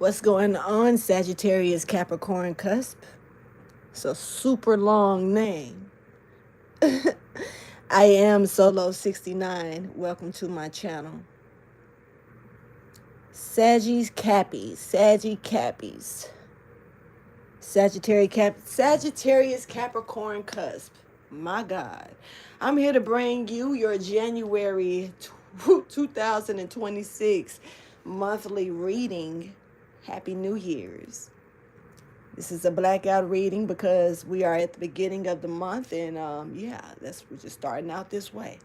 What's going on, Sagittarius, Capricorn, Cusp? It's a super long name. I am Solo69. Welcome to my channel. Saggy Cappies. Sagittarius, Capricorn, Cusp. My God. I'm here to bring you your January 2026 monthly reading. Happy New Year's. This is a blackout reading because we are at the beginning of the month, and we're just starting out this way.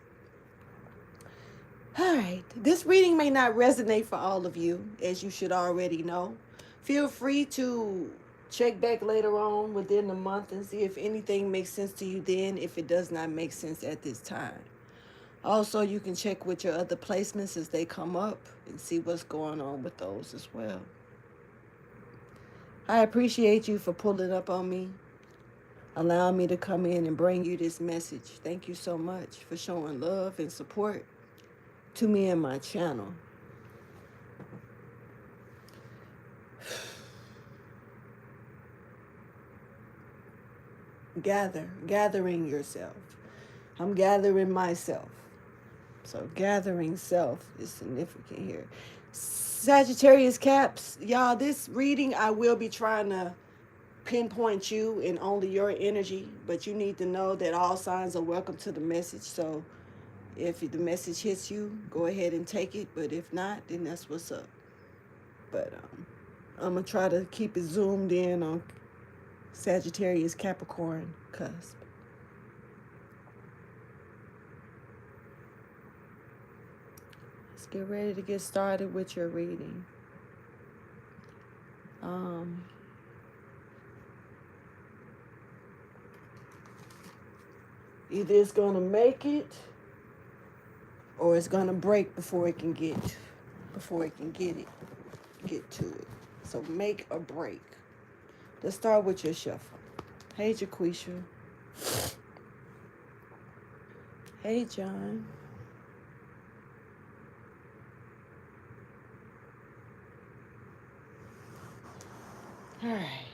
All right, this reading may not resonate for all of you, as you should already know. Feel free to check back later on within the month and see if anything makes sense to you then, if it does not make sense at this time. Also, you can check with your other placements as they come up and see what's going on with those as well. I appreciate you for pulling up on me, allowing me to come in and bring you this message. Thank you so much for showing love and support to me and my channel. Gathering yourself. I'm gathering myself. So gathering self is significant here. Sagittarius Caps, y'all, this reading I will be trying to pinpoint you and only your energy, but you need to know that all signs are welcome to the message. So if the message hits you, go ahead and take it, but if not, then that's what's up. But I'm gonna try to keep it zoomed in on Sagittarius, Capricorn, Cusp. Let's get ready to get started with your reading. Either it's gonna make it or it's gonna break before it can get to it. So make or break. Let's start with your shuffle. Hey, Jaquisha. Hey, John. All right.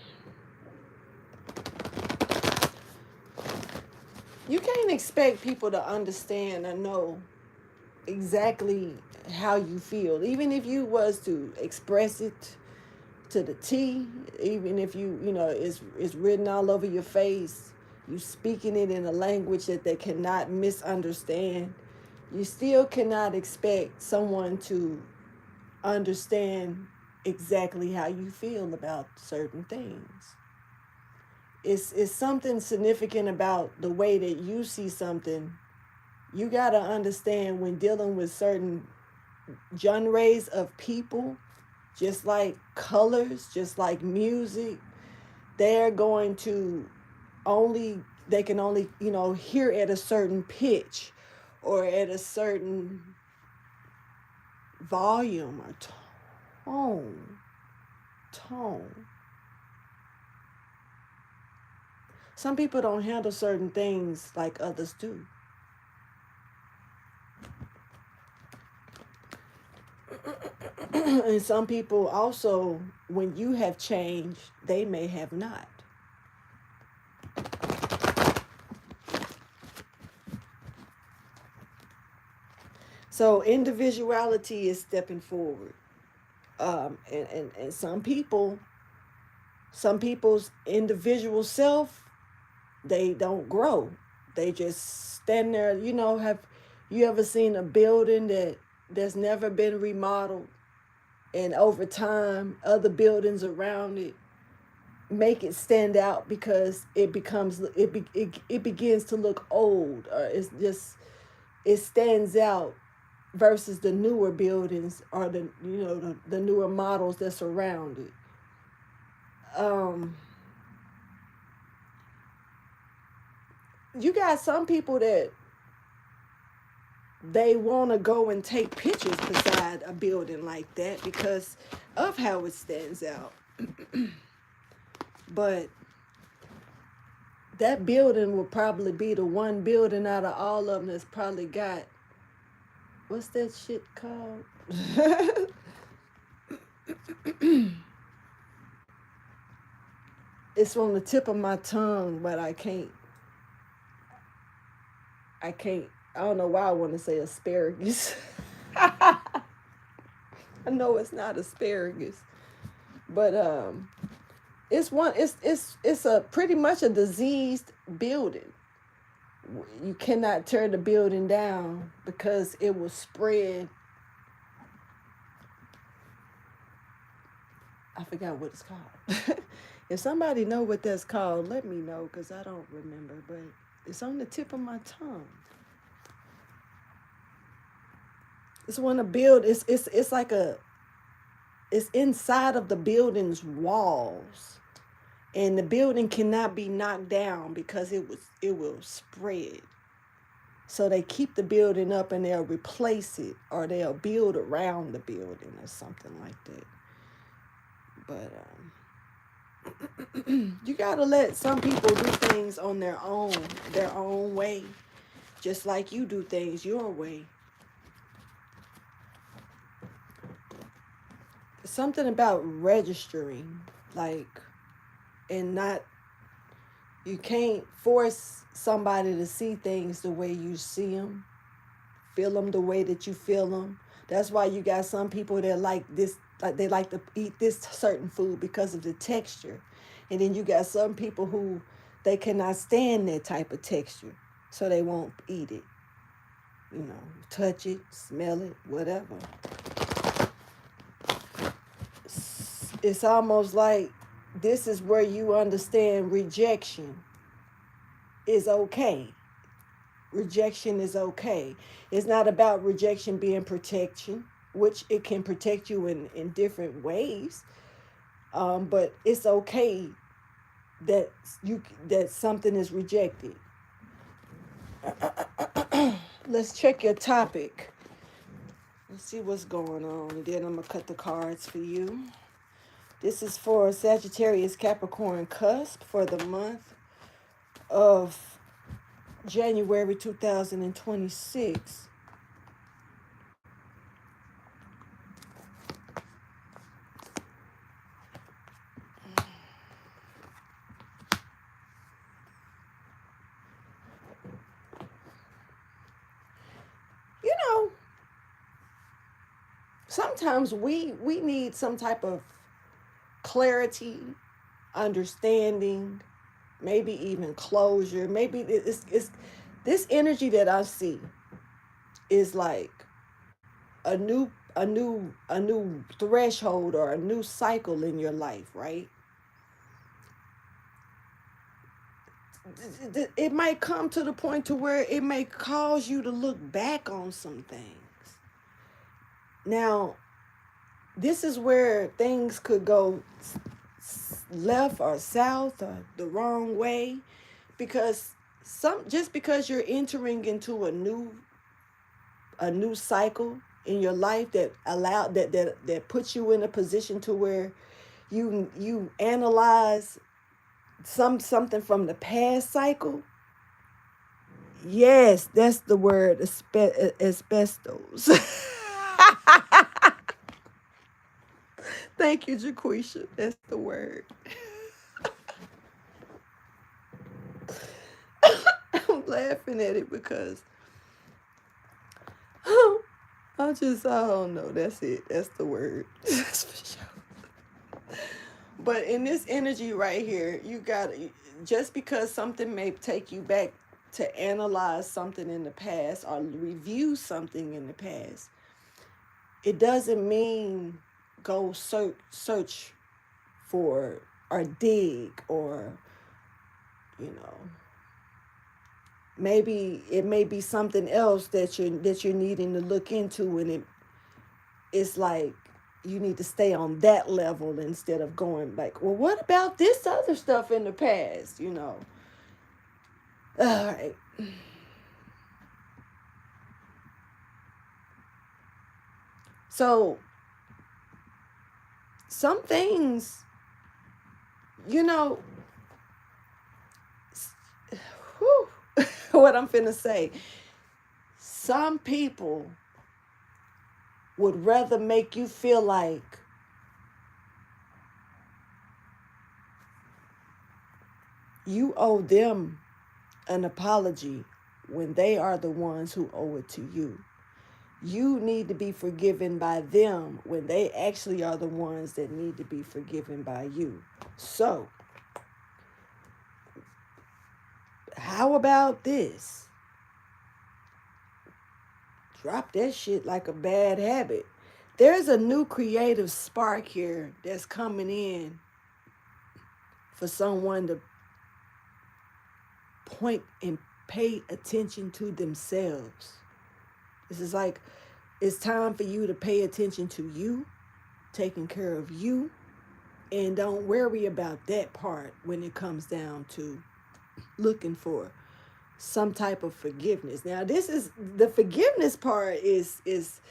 You can't expect people to understand or know exactly how you feel. Even if you was to express it to the T, even if it's written all over your face, you speaking it in a language that they cannot misunderstand, you still cannot expect someone to understand exactly how you feel about certain things. It's something significant about the way that you see something. You got to understand when dealing with certain genres of people, just like colors, just like music, they're going to they can only, hear at a certain pitch or at a certain volume or tone. Some people don't handle certain things like others do. And some people also, when you have changed, they may have not. So individuality is stepping forward. And some people's individual self, they don't grow. They just stand there. Have you ever seen a building that's never been remodeled, and over time other buildings around it make it stand out because it begins to look old, or it stands out versus the newer buildings or the newer models that surround it. You got some people that they want to go and take pictures beside a building like that because of how it stands out. But that building will probably be the one building out of all of them that's probably got, what's that shit called? it's on the tip of my tongue, but I can't. I don't know why I want to say asparagus. I know it's not asparagus, but it's a pretty much a diseased building. You cannot tear the building down because it will spread. I forgot what it's called. If somebody know what that's called, let me know, because I don't remember, but it's on the tip of my tongue. It's when a build it's like it's inside of the building's walls. And the building cannot be knocked down because it will spread. So they keep the building up and they'll replace it, or they'll build around the building or something like that. But you gotta let some people do things on their own way, just like you do things your way. Something about registering, like, and not, you can't force somebody to see things the way you see them, feel them the way that you feel them. That's why you got some people that like this, like they like to eat this certain food because of the texture. And then you got some people who they cannot stand that type of texture, so they won't eat it. You know, touch it, smell it, whatever. It's almost like this is where you understand rejection is okay. Rejection is okay. It's not about rejection being protection, which it can protect you in different ways. But it's okay that something is rejected. Let's check your topic. Let's see what's going on. And then I'm going to cut the cards for you. This is for Sagittarius, Capricorn, Cusp for the month of January 2026. You know, sometimes we need some type of clarity, understanding, maybe even closure. Maybe it's this energy that I see is like a new threshold or a new cycle in your life, right? It might come to the point to where it may cause you to look back on some things. Now, this is where things could go left or south or the wrong way, because just because you're entering into a new cycle in your life that puts you in a position to where you analyze something from the past cycle. Yes, that's the word, asbestos. Thank you, Jaquisha. That's the word. I'm laughing at it because I don't know. That's it. That's the word. That's for sure. But in this energy right here, you got, just because something may take you back to analyze something in the past or review something in the past, it doesn't mean go search for or dig, or, you know, maybe it may be something else that you're needing to look into, and it's like you need to stay on that level instead of going like, well, what about this other stuff in the past, you know? All right. So some things, you know, what I'm finna say, some people would rather make you feel like You owe them an apology when they are the ones who owe it to you. You need to be forgiven by them when they actually are the ones that need to be forgiven by you. So, how about this? Drop that shit like a bad habit. There's a new creative spark here that's coming in for someone to point and pay attention to themselves. This is like, it's time for you to pay attention to you, taking care of you, and don't worry about that part when it comes down to looking for some type of forgiveness. Now, this is the forgiveness part is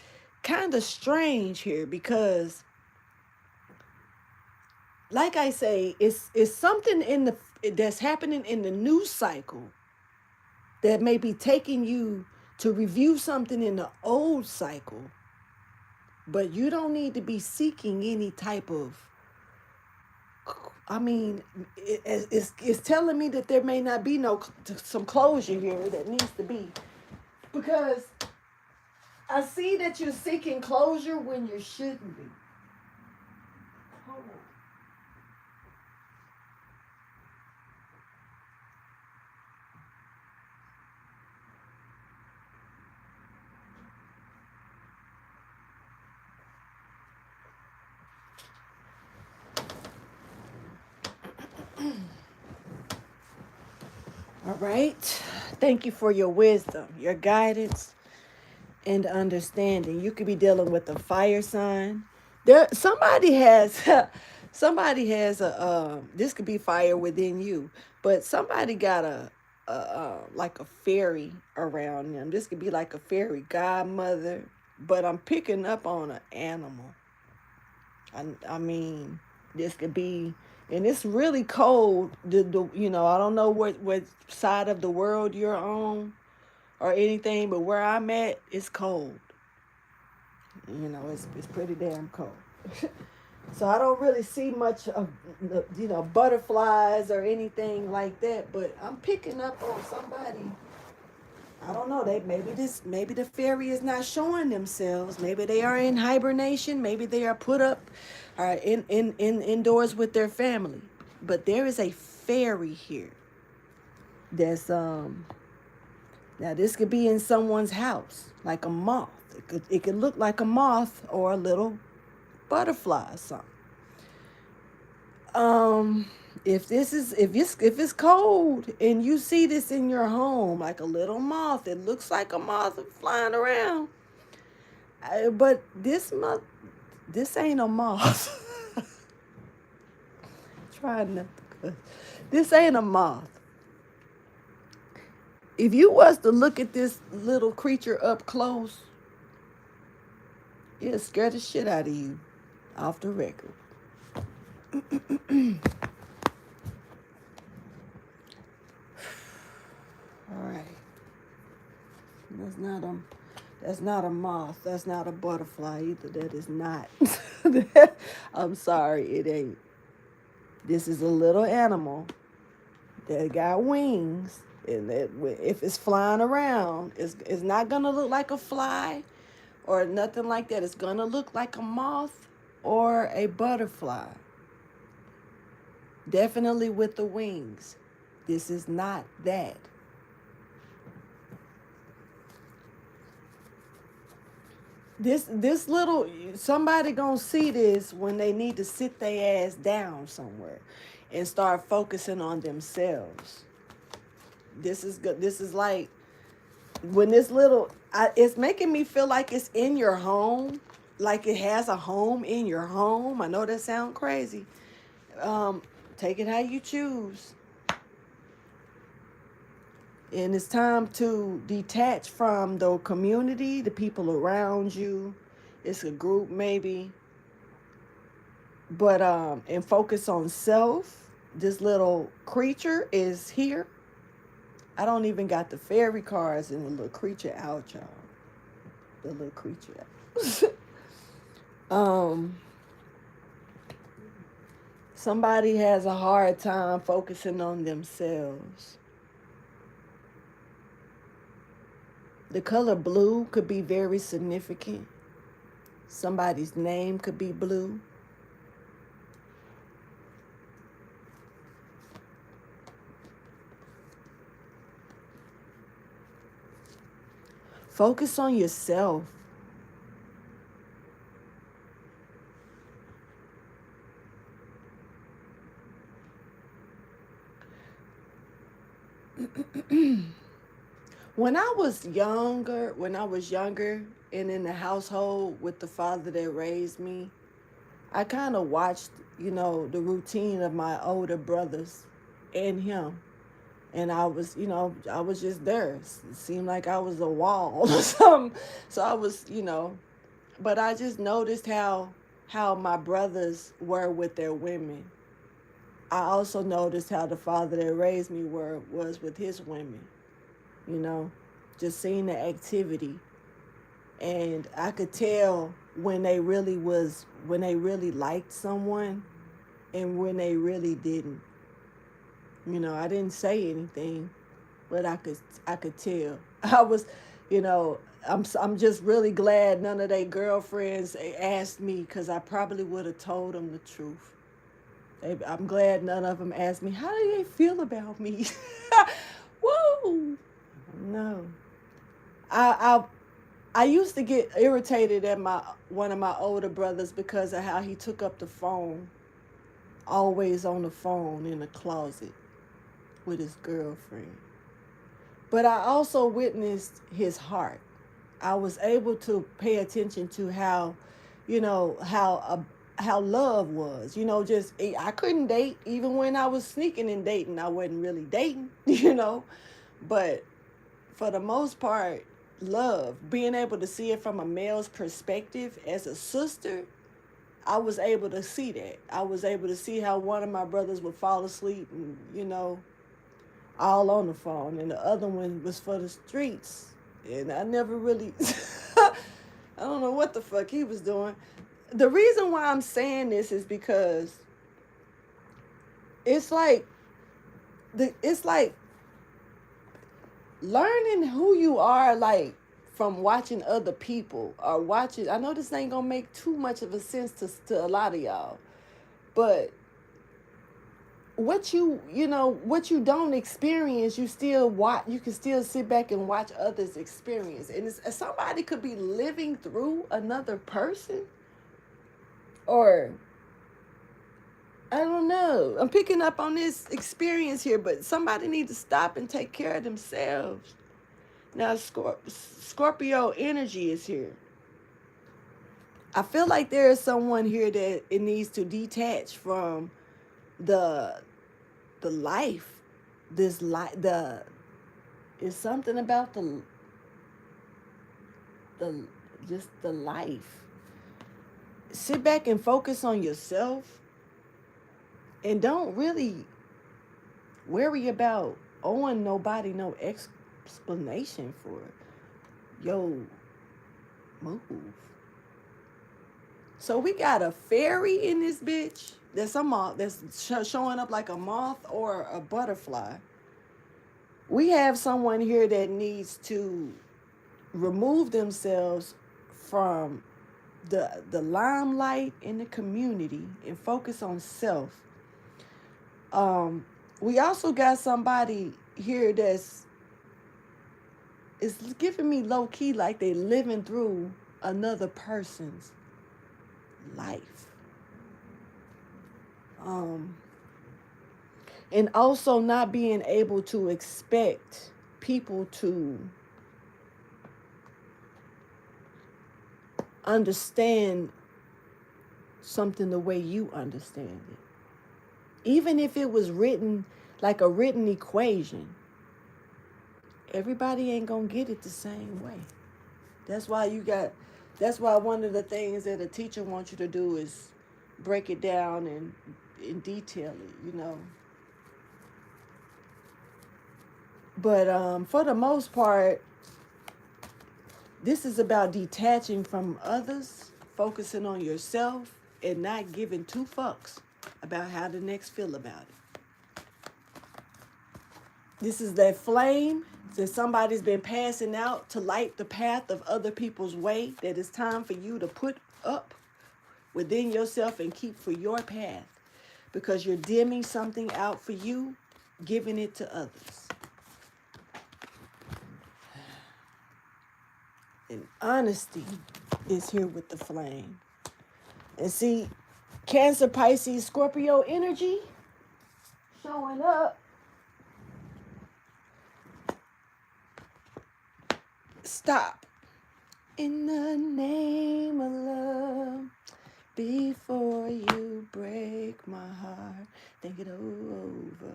kind of strange here because, like I say, it's something in the that's happening in the news cycle that may be taking you to review something in the old cycle, but you don't need to be seeking any type of, I mean, it's telling me that there may not be some closure here that needs to be, because I see that you're seeking closure when you shouldn't be. Hold on. All right. Thank you for your wisdom, your guidance, and understanding. You could be dealing with a fire sign. Somebody has a this could be fire within you, but somebody got a like a fairy around them. This could be like a fairy godmother, but I'm picking up on an animal. I mean, this could be, and it's really cold. I don't know what side of the world you're on or anything, but where I'm at, it's cold. It's pretty damn cold. So I don't really see much of butterflies or anything like that, but I'm picking up on somebody. I don't know. Maybe the fairy is not showing themselves. Maybe they are in hibernation. Maybe they are put up, in indoors with their family. But there is a fairy here. That's Now this could be in someone's house, like a moth. It could look like a moth or a little butterfly or something. If it's cold and you see this in your home, like a little moth, it looks like a moth flying around. But this ain't a moth. Try not to. This ain't a moth. If you was to look at this little creature up close, it'll scare the shit out of you, off the record. All right. That's not a moth. That's not a butterfly either. That is not. I'm sorry, it ain't. This is a little animal that got wings, and that if it's flying around, it's not gonna look like a fly or nothing like that. It's gonna look like a moth or a butterfly. Definitely with the wings. This is not that. This little, somebody gonna see this when they need to sit their ass down somewhere and start focusing on themselves. This is good. This is like when this little, it's making me feel like it's in your home, like it has a home in your home. I know that sounds crazy. Take it how you choose. And it's time to detach from the community, the people around you. It's a group maybe. But and focus on self. This little creature is here. I don't even got the fairy cards and the little creature out, y'all. The little creature out. Somebody has a hard time focusing on themselves. The color blue could be very significant. Somebody's name could be blue. Focus on yourself. When I was younger and in the household with the father that raised me, I kind of watched, the routine of my older brothers and him. And I was just there. It seemed like I was a wall or something. So I was, but I just noticed how my brothers were with their women. I also noticed how the father that raised me was with his women, you know, just seeing the activity. And I could tell when they really liked someone and when they really didn't. I didn't say anything, but I could tell. I was, you know, I'm just really glad none of their girlfriends asked me, because I probably would have told them the truth. I'm glad none of them asked me, how do they feel about me? Woo! No. I I used to get irritated at my one of my older brothers because of how he took up the phone, always on the phone in the closet with his girlfriend. But I also witnessed his heart. I was able to pay attention to how, how love was. Just I couldn't date even when I was sneaking and dating. I wasn't really dating, but for the most part, love, being able to see it from a male's perspective as a sister, I was able to see that. I was able to see how one of my brothers would fall asleep and, all on the phone, and the other one was for the streets. And I never really, I don't know what the fuck he was doing. The reason why I'm saying this is because it's like, it's like learning who you are, like from watching other people or watching. I know this ain't gonna make too much of a sense to a lot of y'all, but what you don't experience, you still watch. You can still sit back and watch others experience, and somebody could be living through another person, or I don't know. I'm picking up on this experience here, but somebody needs to stop and take care of themselves. Now, Scorpio energy is here. I feel like there is someone here that it needs to detach from the life. This life, is something about the just the life. Sit back and focus on yourself, and don't really worry about owing nobody no explanation for your move. So we got a fairy in this bitch. That's a moth that's showing up like a moth or a butterfly. We have someone here that needs to remove themselves from the limelight in the community and focus on self. We also got somebody here that's is giving me low key like they living through another person's life. And also not being able to expect people to understand something the way you understand it. Even if it was written like a written equation, everybody ain't gonna get it the same way. That's why one of the things that a teacher wants you to do is break it down and detail it, But for the most part, this is about detaching from others, focusing on yourself, and not giving two fucks. about how the next feel about it. This is that flame that somebody's been passing out to light the path of other people's way, that it's time for you to put up within yourself and keep for your path, because you're dimming something out for you, giving it to others. And honesty is here with the flame. And see, Cancer, Pisces, Scorpio energy showing up. Stop. In the name of love, before you break my heart, think it over.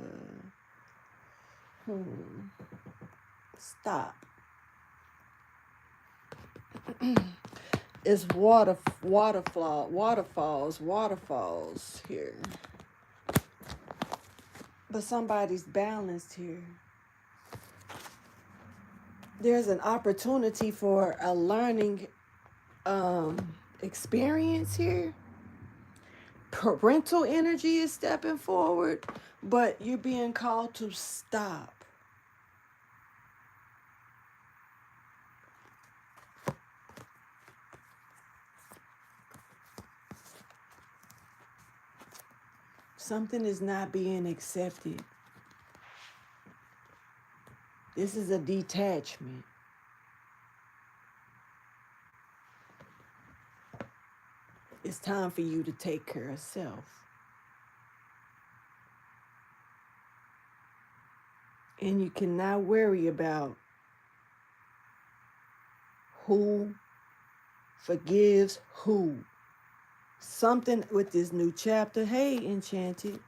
Stop. It's waterfalls here. But somebody's balanced here. There's an opportunity for a learning experience here. Parental energy is stepping forward, but you're being called to stop. Something is not being accepted. This is a detachment. It's time for you to take care of self. And you cannot worry about who forgives who. Something with this new chapter. Hey, Enchanted.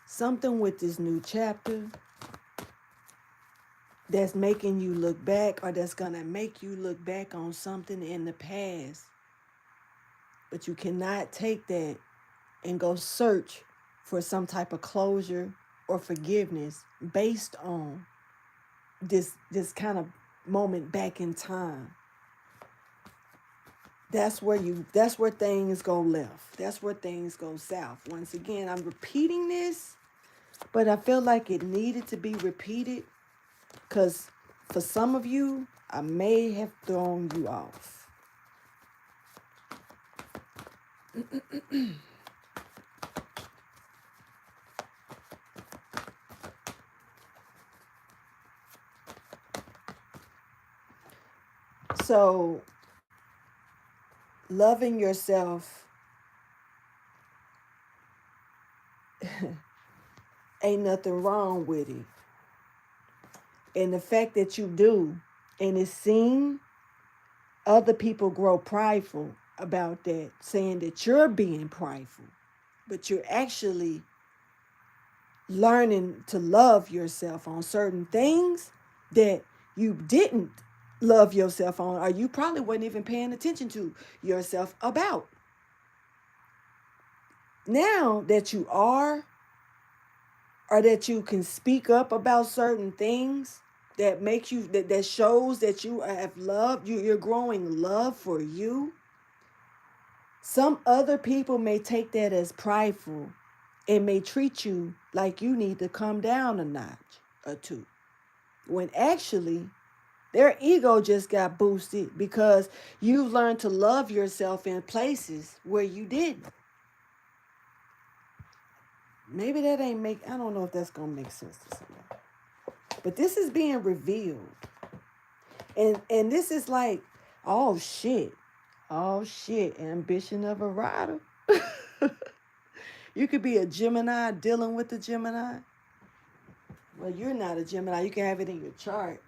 Something with this new chapter that's making you look back, or that's going to make you look back on something in the past. But you cannot take that and go search for some type of closure or forgiveness based on this kind of moment back in time. That's where things go left. That's where things go south. Once again, I'm repeating this, but I feel like it needed to be repeated, because for some of you, I may have thrown you off. So, loving yourself ain't nothing wrong with it. And the fact that you do, and it's seen, other people grow prideful about that, saying that you're being prideful. But you're actually learning to love yourself on certain things that you didn't love yourself on, or you probably wasn't even paying attention to yourself about. Now that you are, or that you can speak up about certain things that make you, that shows that you have love, you're growing love for you. Some other people may take that as prideful and may treat you like you need to come down a notch or two, when actually their ego just got boosted because you've learned to love yourself in places where you didn't. Maybe that ain't I don't know if that's going to make sense to somebody. But this is being revealed. And this is like, oh shit, ambition of a rider. You could be a Gemini dealing with the Gemini. Well, you're not a Gemini. You can have it in your chart.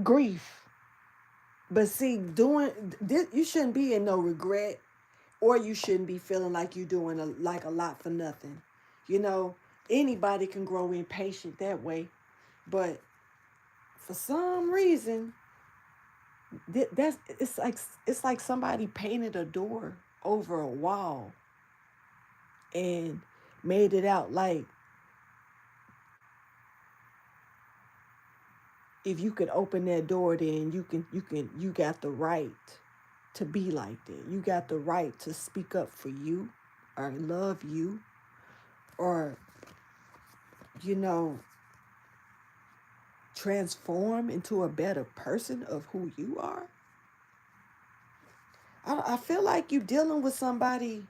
Grief. But see, doing this, you shouldn't be in no regret, or you shouldn't be feeling like you're doing a lot for nothing. You know, anybody can grow impatient that way, but for some reason, it's like somebody painted a door over a wall and made it out like if you could open that door, then you got the right to be like that. You got the right to speak up for you or love you or, you know, transform into a better person of who you are. I feel like you're dealing with somebody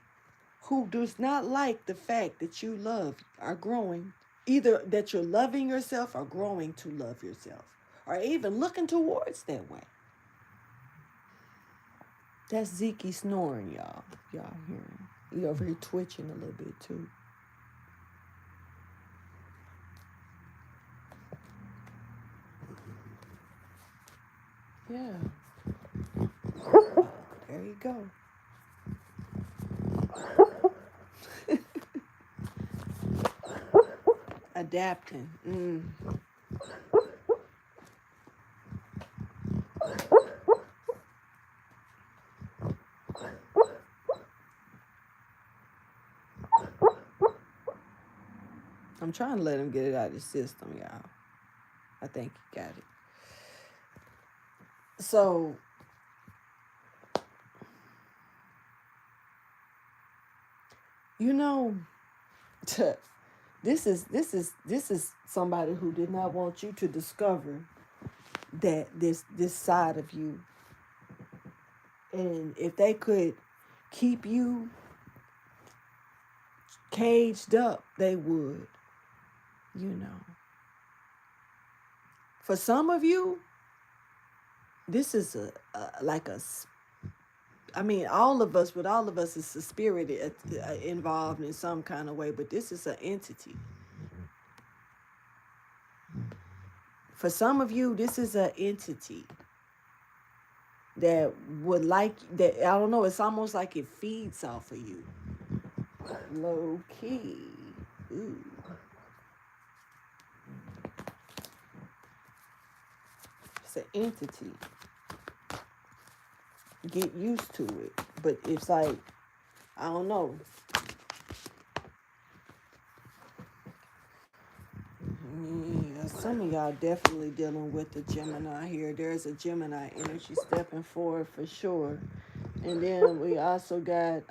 who does not like the fact that you love are growing, either that you're loving yourself or growing to love yourself, or even looking towards that way. That's Zeke snoring, y'all. Y'all hearing? He over here twitching a little bit too. Yeah. There you go. Adapting. I'm trying to let him get it out of the system, y'all. I think he got it. So, you know, this is somebody who did not want you to discover that this side of you. And if they could keep you caged up, they would, you know. For some of you, this is all of us, with all of us, is a spirit involved in some kind of way, but this is an entity. For some of you, this is an entity that would like that. I don't know. It's almost like it feeds off of you, low key. Ooh. It's an entity. Get used to it, but it's like, I don't know. Yeah, some of y'all definitely dealing with the Gemini here. There's a Gemini energy stepping forward for sure. And then we also got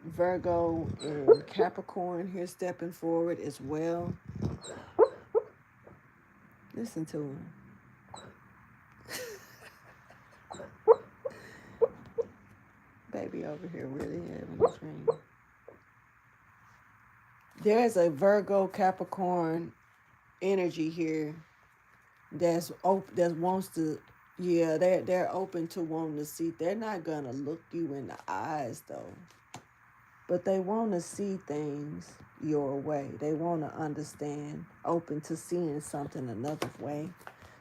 Virgo and Capricorn here stepping forward as well. Listen to him. Baby over here really having a dream. There's a Virgo Capricorn energy here that's open, that wants to, yeah, they're open to wanting to see. They're not gonna look you in the eyes though, but they want to see things your way. They want to understand, open to seeing something another way.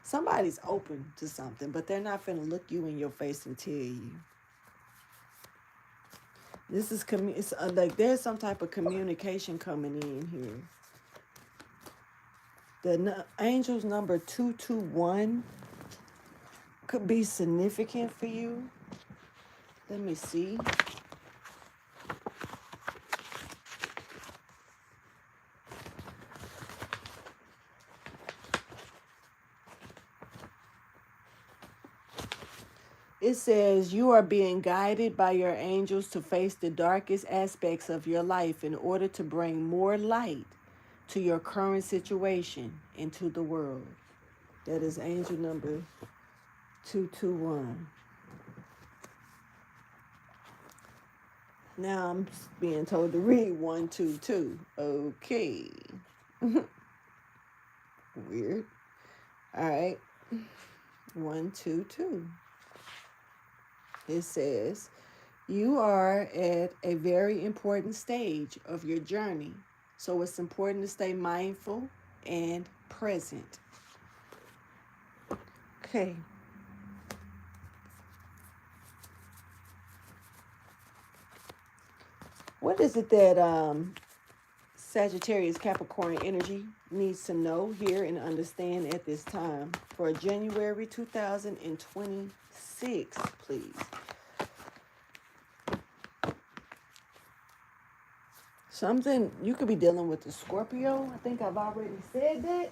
Somebody's open to something, but they're not finna look you in your face and tell you. This is it's like there's some type of communication coming in here. The angel's number 221 could be significant for you. Let me see. It says you are being guided by your angels to face the darkest aspects of your life in order to bring more light to your current situation into the world. That is angel number 221. Now I'm being told to read 122. Okay. Weird. All right. 122. It says, you are at a very important stage of your journey, so it's important to stay mindful and present. Okay. What is it that Sagittarius Capricorn energy needs to know, hear, and understand at this time for January 2026, please? Something, you could be dealing with the Scorpio. I think I've already said that.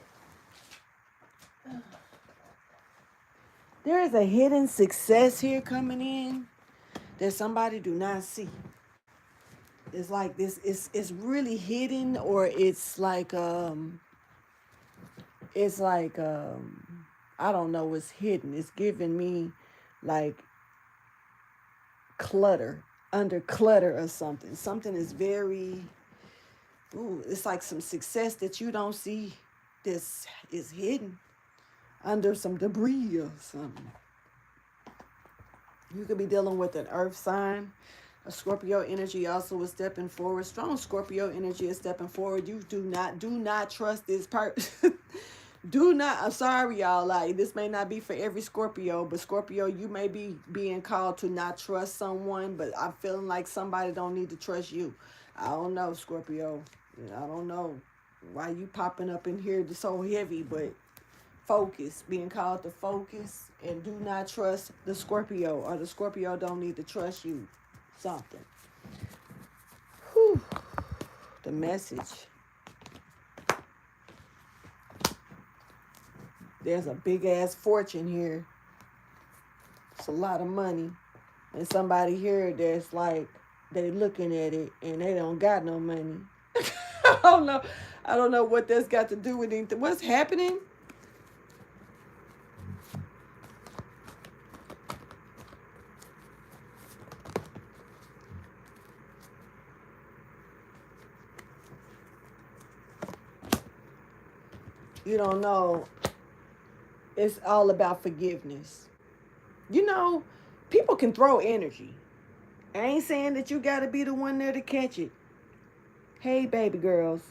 There is a hidden success here coming in that somebody do not see. It's like this. It's really hidden, or it's like I don't know. It's hidden. It's giving me like clutter, under clutter or something. Something is very. Ooh, it's like some success that you don't see. This is hidden under some debris or something. You could be dealing with an earth sign. A Scorpio energy also is stepping forward. Strong Scorpio energy is stepping forward. You do not trust this person. Do not, I'm sorry, y'all. Like, this may not be for every Scorpio, but Scorpio, you may be being called to not trust someone, but I'm feeling like somebody don't need to trust you. I don't know, Scorpio. I don't know why you popping up in here so heavy, but focus, being called to focus, and do not trust the Scorpio, or the Scorpio don't need to trust you. Something. Whew. The message. There's a big ass fortune here. It's a lot of money. And somebody here that's like, they looking at it and they don't got no money. I don't know. I don't know what that's got to do with anything. What's happening? You don't know. It's all about forgiveness. You know, people can throw energy. I ain't saying that you got to be the one there to catch it. Hey, baby girls.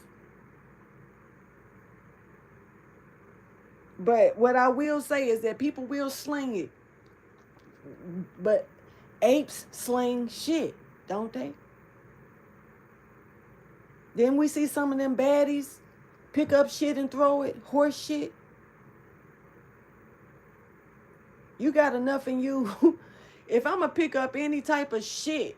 But what I will say is that people will sling it. But apes sling shit, don't they? Then we see some of them baddies pick up shit and throw it, horse shit. You got enough in you. If I'm going to pick up any type of shit,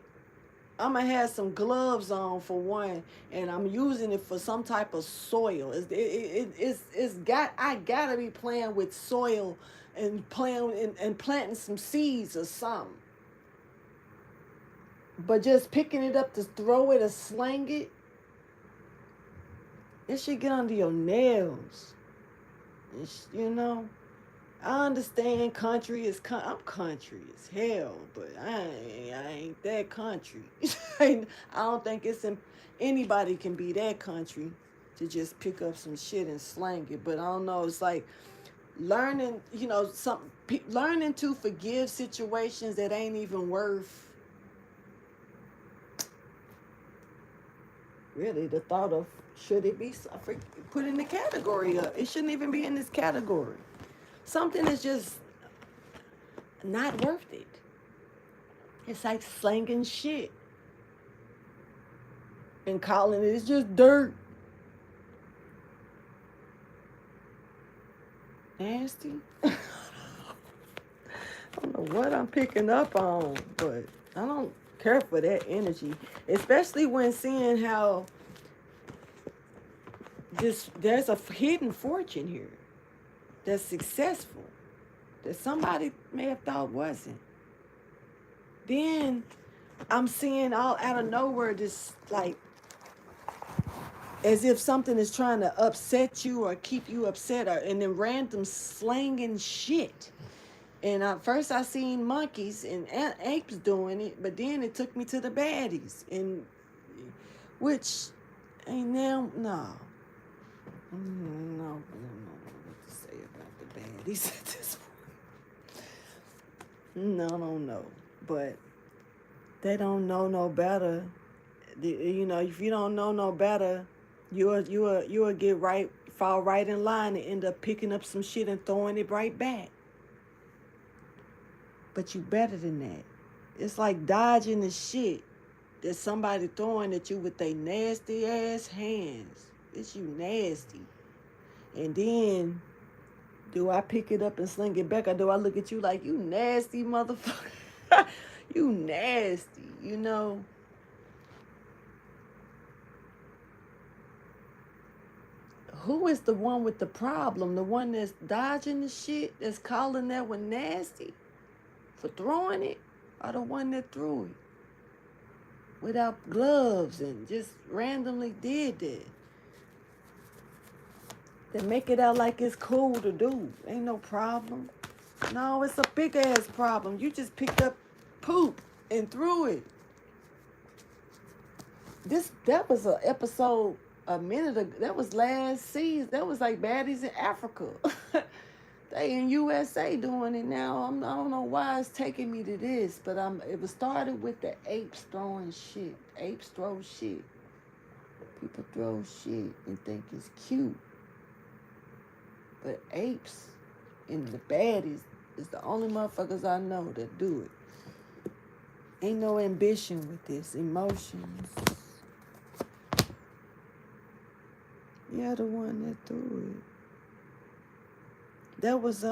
I'm going to have some gloves on for one, and I'm using it for some type of soil. I got to be playing with soil and planting some seeds or something. But just picking it up to throw it or slang it, it should get under your nails. You know? I understand country is I'm country as hell, but I ain't that country. I don't think anybody can be that country to just pick up some shit and slang it. But I don't know. It's like learning, learning to forgive situations that ain't even worth. Really, the thought of should it be put in the category of it shouldn't even be in this category. Something is just not worth it. It's like slanging shit and calling it's just dirt. Nasty. I don't know what I'm picking up on, but I don't care for that energy, especially when seeing how there's a hidden fortune here that's successful that somebody may have thought wasn't. Then I'm seeing all out of nowhere this like as if something is trying to upset you or keep you upset, and then random slanging shit. And first I seen monkeys and apes doing it, but then it took me to the baddies, and which ain't now no. I don't know what to say about the baddies at this point. No. But they don't know no better. You know, if you don't know no better, you'll fall right in line and end up picking up some shit and throwing it right back. But you better than that. It's like dodging the shit that somebody throwing at you with their nasty ass hands. It's you nasty. And then, do I pick it up and sling it back, or do I look at you like, you nasty motherfucker? You nasty, you know? Who is the one with the problem? The one that's dodging the shit, that's calling that one nasty for throwing it? Or the one that threw it without gloves and just randomly did that? They make it out like it's cool to do. Ain't no problem. No, it's a big ass problem. You just picked up poop and threw it. That was an episode a minute ago. That was last season. That was like Baddies in Africa. They in USA doing it now. I don't know why it's taking me to this, but it was started with the apes throwing shit. Apes throw shit. People throw shit and think it's cute. But apes and the baddies is the only motherfuckers I know that do it. Ain't no ambition with this. Emotions. Yeah, the one that threw it. That was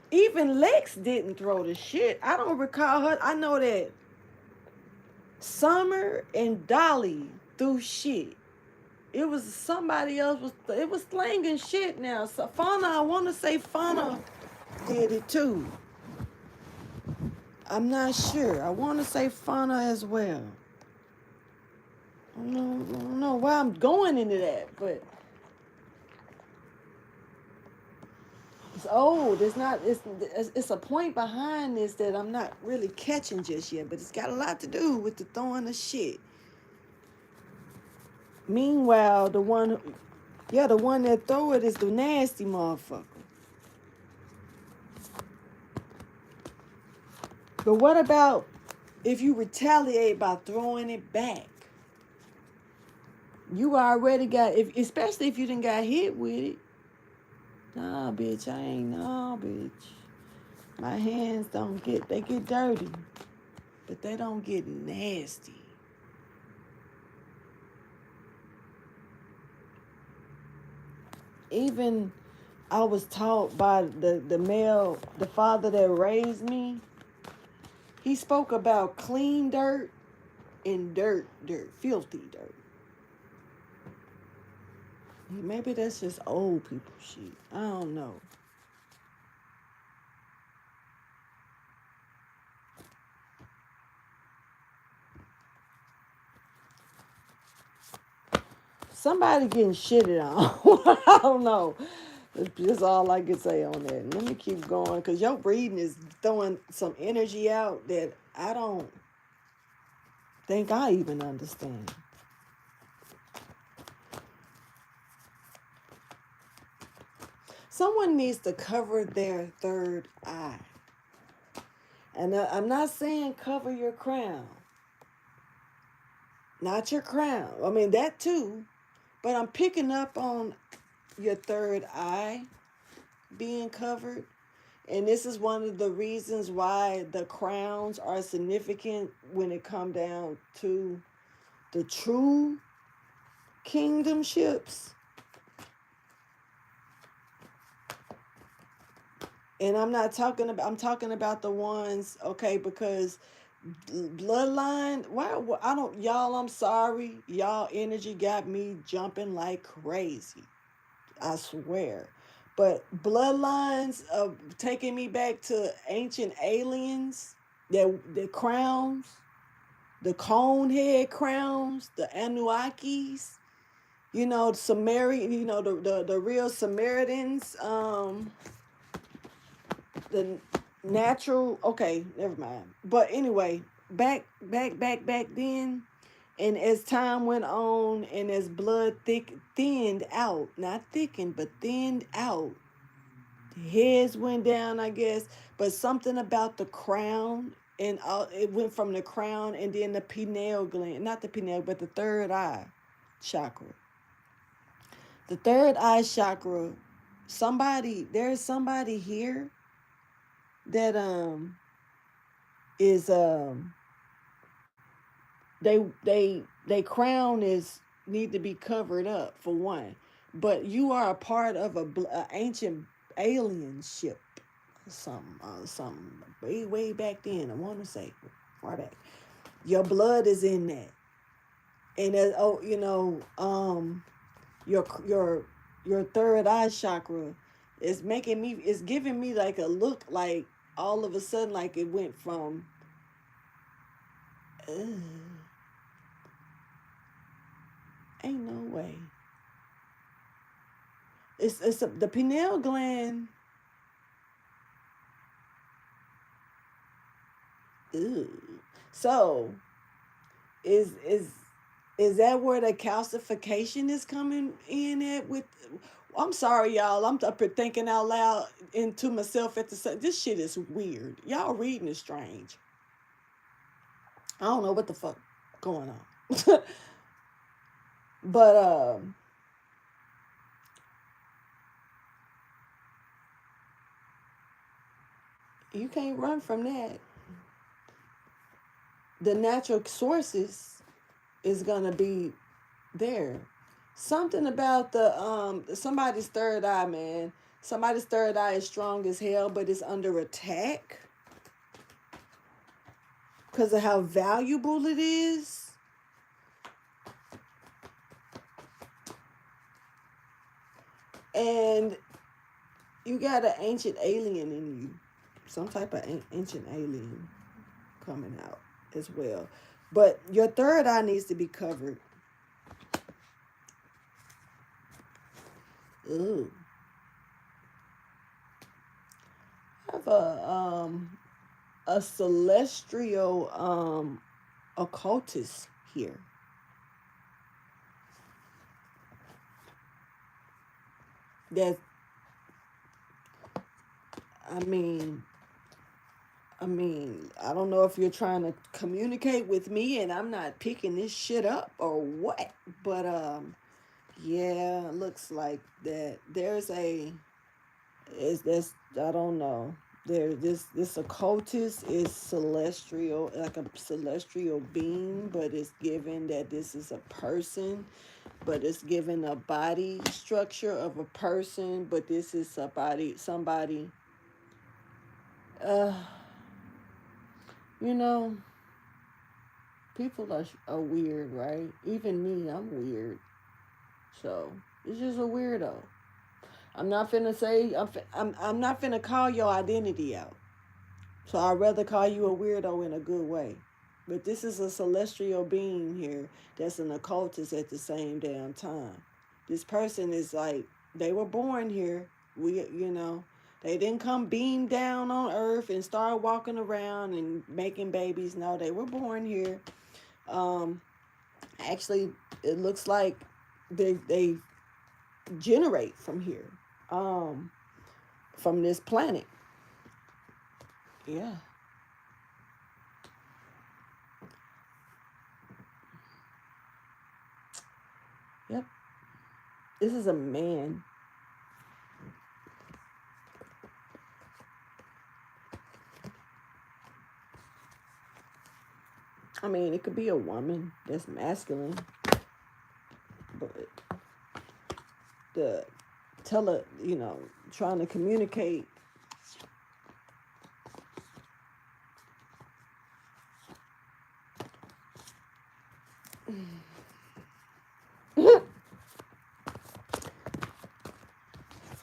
even Lex didn't throw the shit. I don't recall her. I know that Summer and Dolly threw shit. It was somebody else. It was slanging shit now. So Fauna, I want to say Fauna did it too. I'm not sure. I want to say Fauna as well. I don't know why I'm going into that, but it's old. It's not. It's a point behind this that I'm not really catching just yet. But it's got a lot to do with the throwing of shit. Meanwhile, the one that throw it is the nasty motherfucker. But what about if you retaliate by throwing it back? You already got, especially if you didn't got hit with it. Nah, bitch, I ain't, no, bitch. My hands they get dirty, but they don't get nasty. Even I was taught by the father that raised me, he spoke about clean dirt and dirt, filthy dirt. Maybe that's just old people shit. I don't know. Somebody getting shitted on. I don't know. That's just all I can say on that. Let me keep going because your reading is throwing some energy out that I don't think I even understand. Someone needs to cover their third eye. And I'm not saying cover your crown. Not your crown. I mean, that too. But I'm picking up on your third eye being covered. And this is one of the reasons why the crowns are significant when it comes down to the true kingdomships. And I'm talking about the ones, okay, because bloodline, I'm sorry, y'all energy got me jumping like crazy. I swear. But bloodlines of taking me back to ancient aliens, the crowns, the cone head crowns, the Anunnakis, Sumerian, the real Samaritans, the natural, okay, never mind. But anyway, back then, and as time went on and as blood thinned out, not thickened, but thinned out, the heads went down, I guess, but something about the crown, and it went from the crown and then the pineal gland, not the pineal, but the third eye chakra. The third eye chakra, there's somebody here that is they crown need to be covered up for one, but you are a part of a ancient alien ship, something way back then. I want to say far back. Your blood is in that, and your third eye chakra is making me, it's giving me like a look like all of a sudden like it went from ain't no way. The pineal gland. Ew. So is that where the calcification is coming in at with? I'm sorry, y'all. I'm up here thinking out loud into myself at the same. This shit is weird. Y'all reading is strange. I don't know what the fuck going on. But you can't run from that. The natural sources is gonna be there. Something about the somebody's third eye, man. Somebody's third eye is strong as hell, but it's under attack because of how valuable it is. And you got an ancient alien in you. Some type of ancient alien coming out as well. But your third eye needs to be covered. Ooh. I have a celestial occultist here. That I mean, I don't know if you're trying to communicate with me and I'm not picking this shit up or what, but yeah, looks like that. There's a is this I don't know. There this occultist is celestial, like a celestial being, but it's given that this is a person, but it's given a body structure of a person, but this is somebody uh you know, people are weird, right? Even me, I'm weird. So it's just a weirdo. I'm not finna say I'm not finna call your identity out. So I'd rather call you a weirdo in a good way. But this is a celestial being here that's an occultist at the same damn time. This person is like they were born here. They didn't come beam down on earth and start walking around and making babies. No, they were born here. Um, Actually, it looks like they generate from here, from this planet. Yeah. Yep. This is a man. I mean, it could be a woman that's masculine, but the trying to communicate.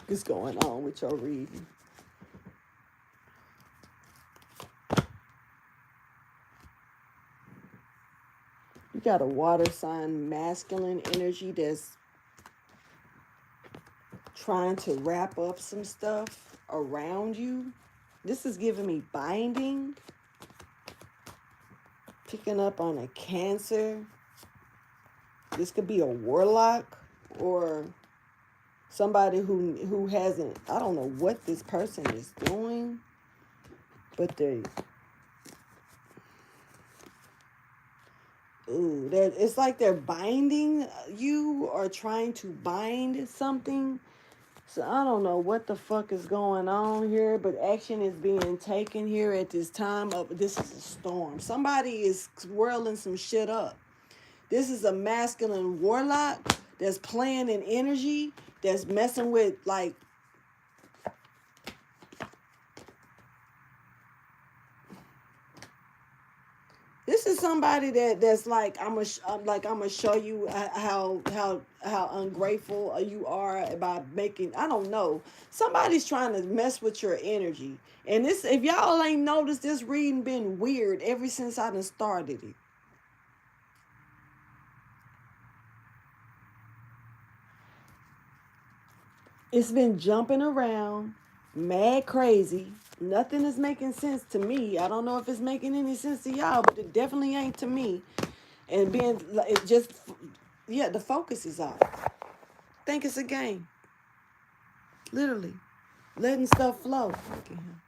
What's going on with your reading? You got a water sign masculine energy that's trying to wrap up some stuff around you. This is giving me binding, picking up on a Cancer. This could be a warlock or somebody who hasn't, I don't know what this person is doing, but it's like they're binding you or trying to bind something. So I don't know what the fuck is going on here, but action is being taken here at this time of this is a storm. Somebody is swirling some shit up. This is a masculine warlock that's playing in energy, that's messing with like this is somebody that's like I'm gonna show you how ungrateful you are by making, I don't know, somebody's trying to mess with your energy. And this, if y'all ain't noticed, this reading been weird ever since I done started it. It's been jumping around, mad crazy. Nothing is making sense to me. I don't know if it's making any sense to y'all, but it definitely ain't to me. And being, it just, yeah, the focus is off. Think it's a game. Literally. Letting stuff flow. Look at him.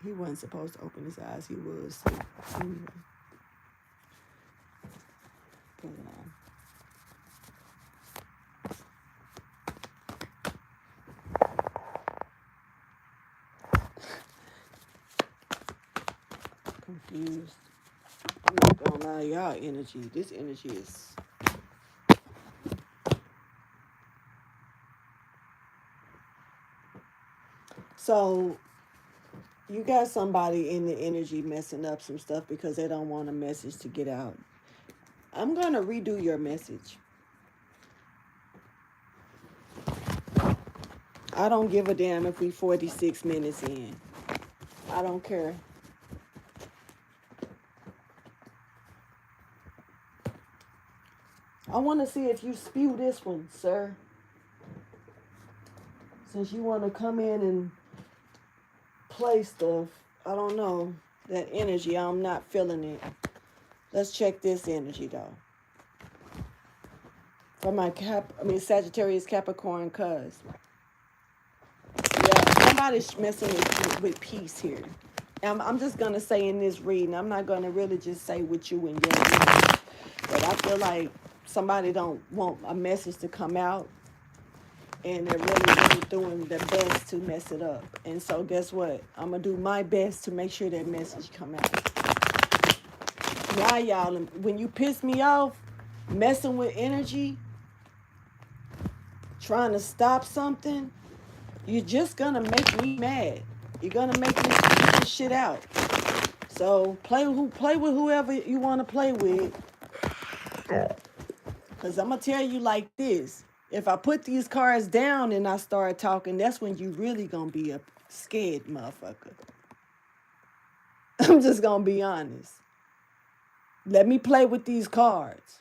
He wasn't supposed to open his eyes. He was. Anyway. Put it on. Confused. I'm not gonna lie, y'all energy. This energy is. So, you got somebody in the energy messing up some stuff because they don't want a message to get out. I'm gonna redo your message. I don't give a damn if we 46 minutes in. I don't care. I want to see if you spew this one, sir. Since you want to come in and play stuff, I don't know. That energy, I'm not feeling it. Let's check this energy, though. For my Sagittarius, Capricorn, Cusps. Yeah, somebody's messing with peace here. I'm just going to say in this reading, I'm not going to really just say with you and your energy, but I feel like somebody don't want a message to come out, and they're really doing their best to mess it up. And so guess what? I'm going to do my best to make sure that message come out. Now, y'all, when you piss me off, messing with energy, trying to stop something, you're just going to make me mad. You're going to make me get this shit out. So play with whoever you want to play with. Because I'm going to tell you like this. If I put these cards down and I start talking, that's when you really going to be a scared motherfucker. I'm just going to be honest. Let me play with these cards.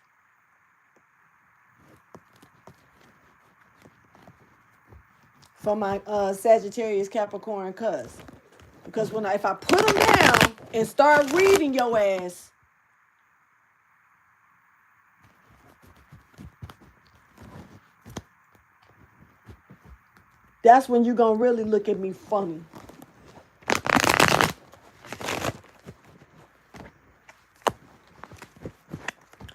For my Sagittarius, Capricorn, Cusps. Because if I put them down and start reading your ass, that's when you're going to really look at me funny.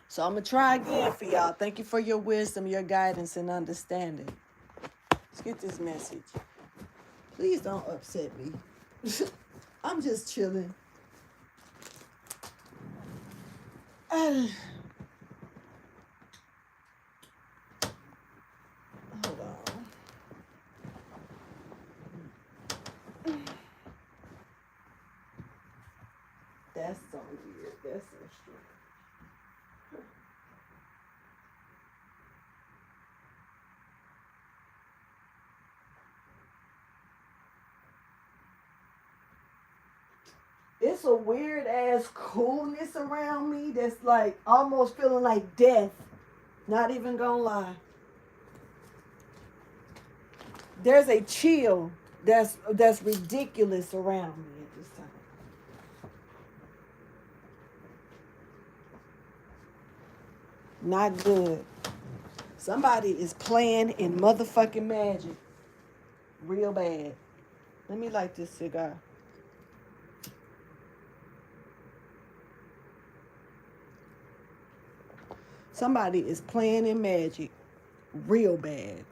So I'm going to try again for y'all. Thank you for your wisdom, your guidance, and understanding. Let's get this message. Please don't upset me. I'm just chilling. Hold on. That's so weird. That's so strange. It's a weird ass coolness around me that's like almost feeling like death. Not even gonna lie. There's a chill that's ridiculous around me at this time. Not good. Somebody is playing in motherfucking magic. Real bad. Let me light this cigar. Somebody is playing in magic real bad.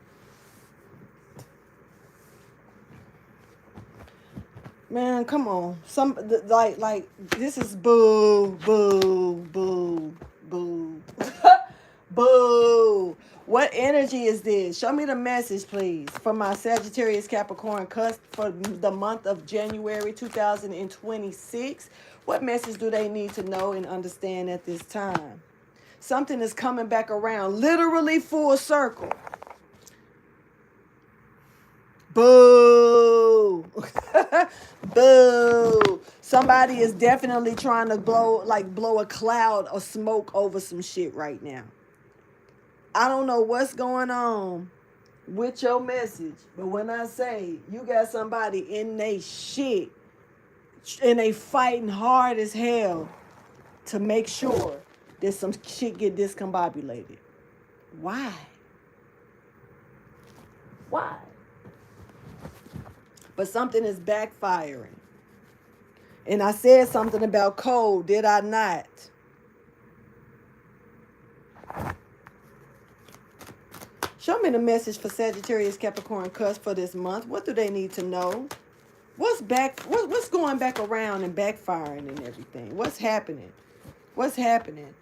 Man, come on. Like this is boo, boo, boo, boo. Boo. What energy is this? Show me the message, please, for my Sagittarius Capricorn cusp for the month of January 2026. What message do they need to know and understand at this time? Something is coming back around, literally full circle. Boo. Boo. Somebody is definitely trying to blow a cloud of smoke over some shit right now. I don't know what's going on with your message, but when I say you got somebody in they shit and they fighting hard as hell to make sure that some shit get discombobulated. Why? Why? But something is backfiring. And I said something about cold, did I not? Show me the message for Sagittarius Capricorn cusp for this month. What do they need to know? What's going back around and backfiring and everything? What's happening? What's happening?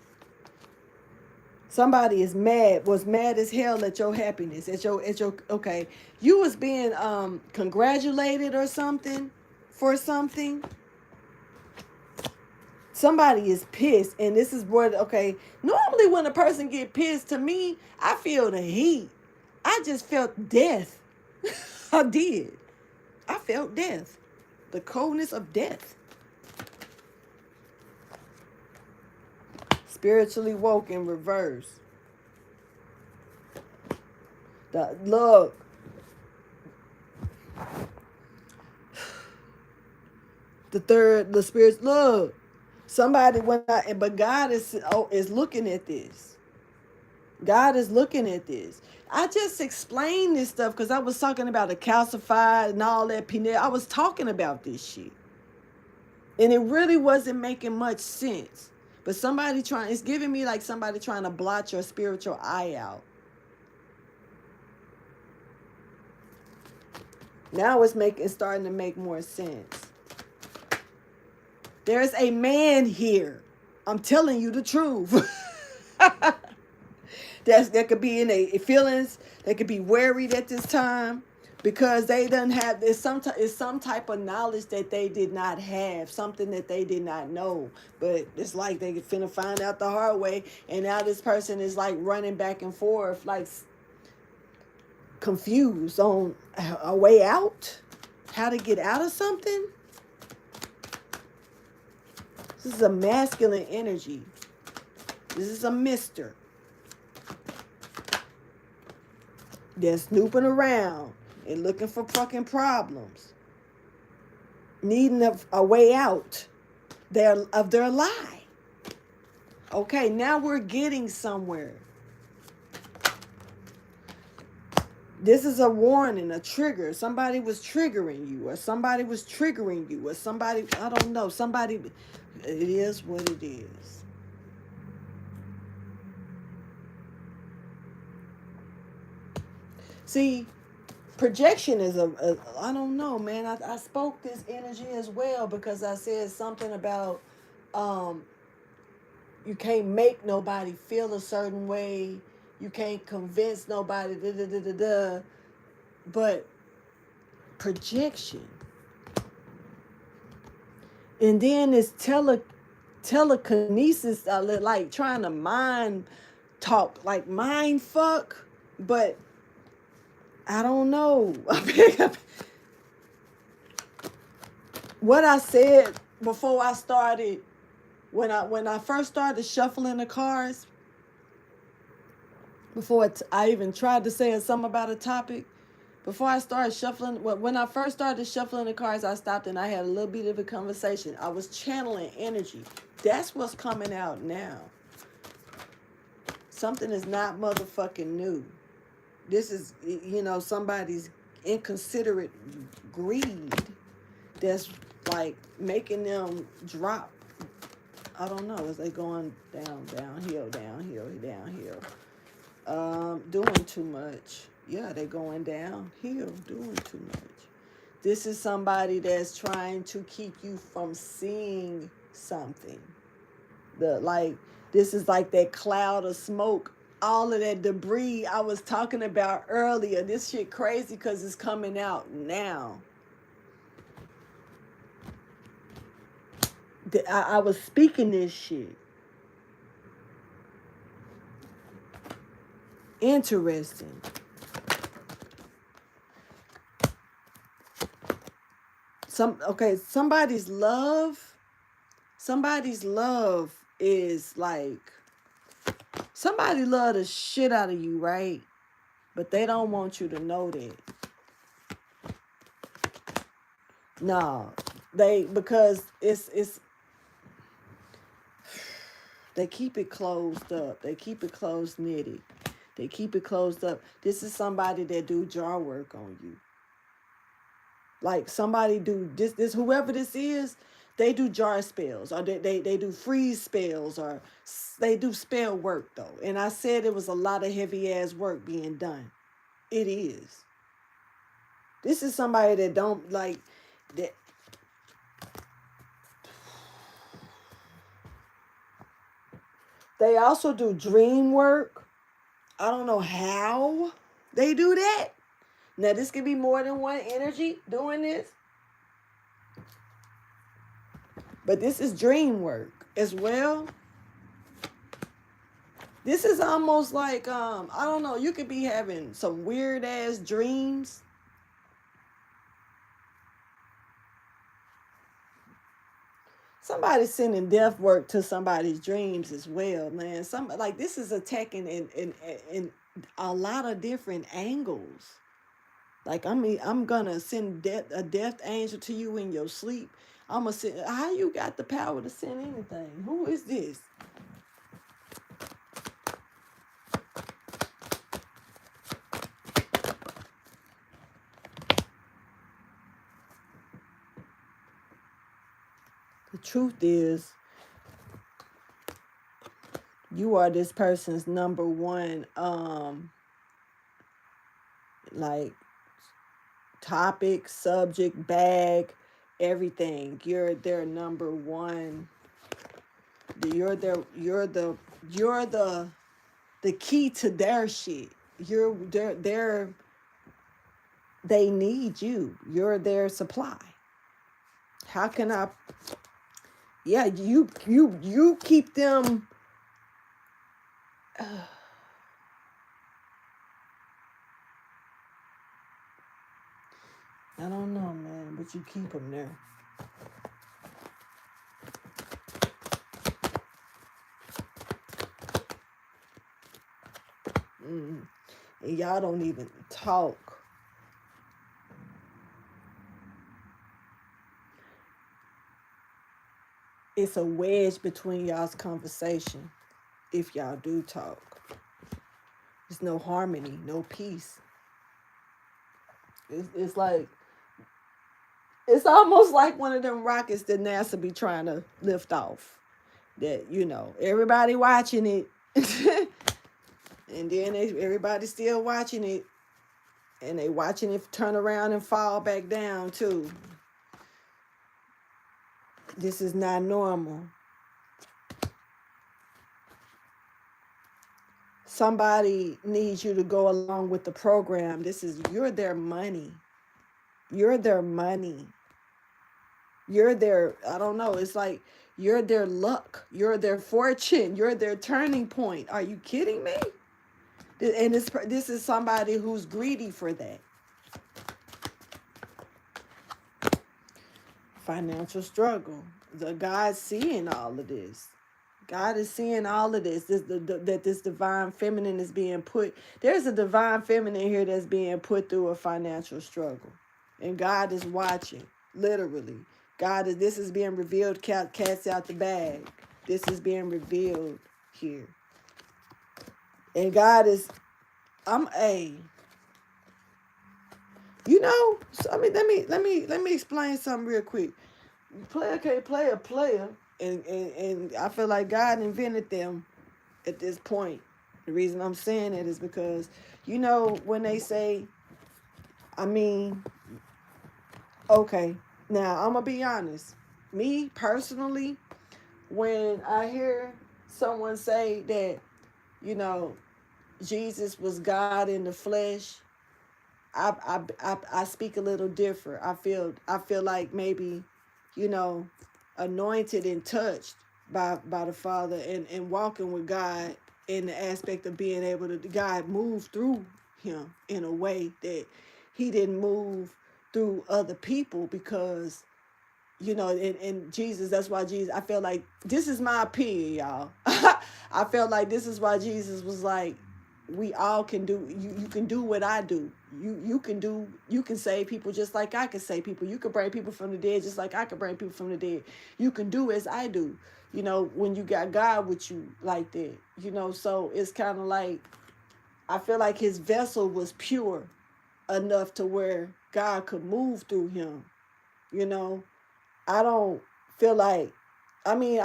Somebody is mad, was mad as hell at your happiness, okay. You was being congratulated or something for something. Somebody is pissed, and this is what, okay, normally when a person get pissed, to me, I feel the heat. I just felt death. I did. I felt death. The coldness of death. Spiritually woke in reverse. Look. The spirits, look. Somebody went out, but God is looking at this. God is looking at this. I just explained this stuff because I was talking about the calcified and all that. I was talking about this shit. And it really wasn't making much sense. But it's giving me like somebody trying to blot your spiritual eye out. Now it's starting to make more sense. There's a man here. I'm telling you the truth. That could be in a feelings. They could be worried at this time because they don't have. It's some type of knowledge that they did not have, something that they did not know. But it's like they finna find out the hard way, and now this person is like running back and forth, like confused on a way out, how to get out of something. This is a masculine energy. This is a mister. They're snooping around and looking for fucking problems. Needing a way out of their lie. Okay, now we're getting somewhere. This is a warning, a trigger. Somebody was triggering you, or somebody was triggering you, or somebody, I don't know, somebody, it is what it is. See, projection is I don't know, man. I spoke this energy as well because I said something about you can't make nobody feel a certain way. You can't convince nobody, But projection. And then it's telekinesis, like trying to mind talk, like mind fuck. But I don't know. What I said before I started, when I first started shuffling the cards, before I even tried to say something about a topic, before I started shuffling, when I first started shuffling the cards, I stopped and I had a little bit of a conversation. I was channeling energy. That's what's coming out now. Something is not motherfucking new. This is, somebody's inconsiderate greed that's like making them drop. I don't know. Is they going downhill? Doing too much. Yeah, they're going downhill, doing too much. This is somebody that's trying to keep you from seeing something. This is like that cloud of smoke all of that debris I was talking about earlier. This shit crazy because it's coming out now. I was speaking this shit. Interesting. Somebody's love is like, somebody love the shit out of you, right? But they don't want you to know that. No, because it's they keep it closed up. They keep it closed knitted. They keep it closed up. This is somebody that do jar work on you. Like somebody do this whoever this is, they do jar spells, or they do freeze spells, or they do spell work though. And I said it was a lot of heavy ass work being done. It is. This is somebody that don't like that. They also do dream work. I don't know how they do that. Now, this could be more than one energy doing this. But this is dream work as well. This is almost like, I don't know, you could be having some weird ass dreams. Somebody's sending death work to somebody's dreams as well, man. Like this is attacking in a lot of different angles. Like, I mean, I'm gonna send a death angel to you in your sleep. I'm gonna send. How you got the power to send anything? Who is this? The truth is, you are this person's number one, like, topic, subject, bag, everything. You're their number one. You're the key to their shit. They need you. You're their supply. How can I? Yeah, you keep them. I don't know, man, but you keep them there. And y'all don't even talk. It's a wedge between y'all's conversation if y'all do talk. There's no harmony, no peace. It's like, it's almost like one of them rockets that NASA be trying to lift off. That, everybody watching it. And then everybody still watching it. And they watching it turn around and fall back down too. This is not normal. Somebody needs you to go along with the program. You're their money. You're their money. You're their, I don't know, it's like you're their luck. You're their fortune. You're their turning point. Are you kidding me? And this is somebody who's greedy for that. Financial struggle. God's seeing all of this. God is seeing all of this. That this divine feminine is being put. There's a divine feminine here that's being put through a financial struggle. And God is watching. Literally. This is being revealed. Cat's out the bag. This is being revealed here. And God is, let me explain something real quick. Player can't play a player, and I feel like God invented them at this point. The reason I'm saying it is because, when they say, okay, now I'm gonna be honest. Me personally, when I hear someone say that, Jesus was God in the flesh, I speak a little different. I feel like maybe, you know, anointed and touched by the Father, and walking with God in the aspect of being able to, God moved through him in a way that he didn't move through other people, because, you know, and Jesus, that's why Jesus, I feel like, this is my opinion, y'all. I felt like this is why Jesus was like, we all can do, you can do what I do. You can save people just like I can save people. You can bring people from the dead just like I can bring people from the dead. You can do as I do. You know, when you got God with you like that, you know, so it's kind of like, I feel like his vessel was pure enough to where God could move through him, you know. I don't feel like, I mean,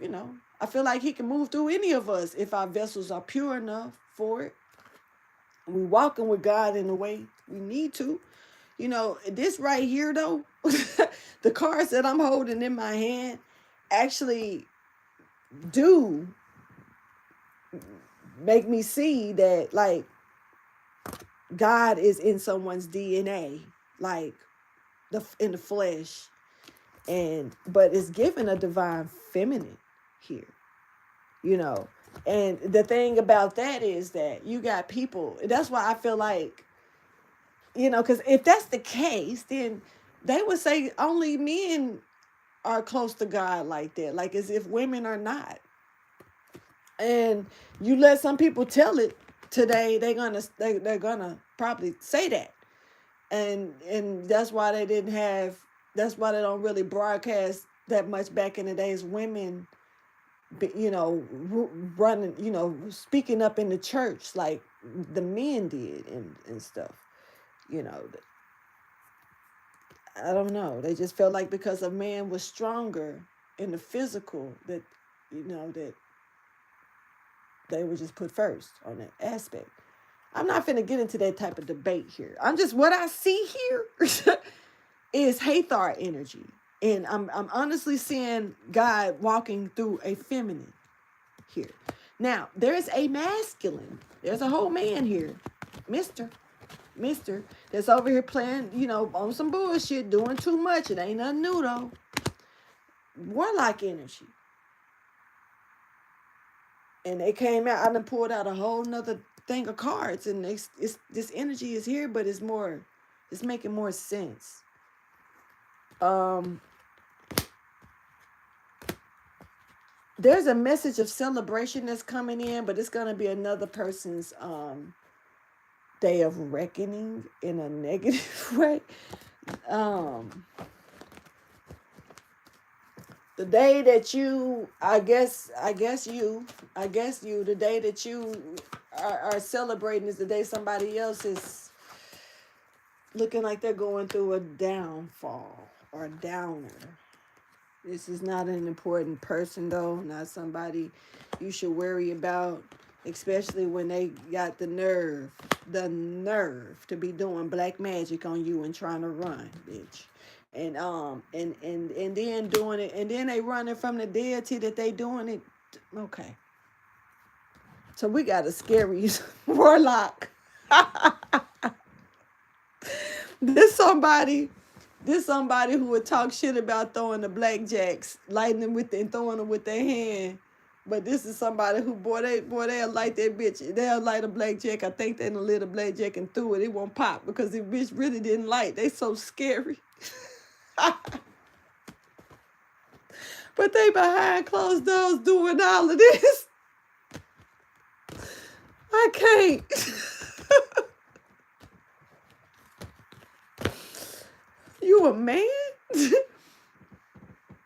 you know, I feel like he can move through any of us if our vessels are pure enough for it. We walking with God in the way we need to. You know, this right here though, the cards that I'm holding in my hand actually do make me see that, like, God is in someone's DNA, like in the flesh. But it's given a divine feminine here, you know. And the thing about that is that you got people, that's why I feel like, you know, because if that's the case, then they would say only men are close to God like that, like as if women are not. And you let some people tell it today, they're gonna probably say that. And that's why they didn't have, that's why they don't really broadcast that much back in the days, women, you know, running, you know, speaking up in the church like the men did, and stuff, you know. I don't know, they just felt like because a man was stronger in the physical, that, you know, that they were just put first on that aspect. I'm not finna get into that type of debate here. I'm just, what I see here is Hathor energy. And I'm honestly seeing God walking through a feminine here. Now, there's a masculine. There's a whole man here. Mister, that's over here playing, you know, on some bullshit, doing too much. It ain't nothing new though. Warlock energy. And they came out, I done pulled out a whole nother thing of cards, and this energy is here, but it's more, it's making more sense. There's a message of celebration that's coming in, but it's gonna be another person's day of reckoning in a negative way. The day that you, I guess you, the day that you are celebrating is the day somebody else is looking like they're going through a downfall or a downer. This is not an important person though, not somebody you should worry about, especially when they got the nerve to be doing black magic on you and trying to run, bitch. And then doing it, and then they running from the deity that they doing it. Okay. So we got a scary warlock. This somebody who would talk shit about throwing the blackjacks, lighting them with and throwing them with their hand. But this is somebody who, they'll light that bitch. They'll light a blackjack. I think they done lit a blackjack and threw it. It won't pop because the bitch really didn't light. They so scary. But they behind closed doors doing all of this. I can't. You a man?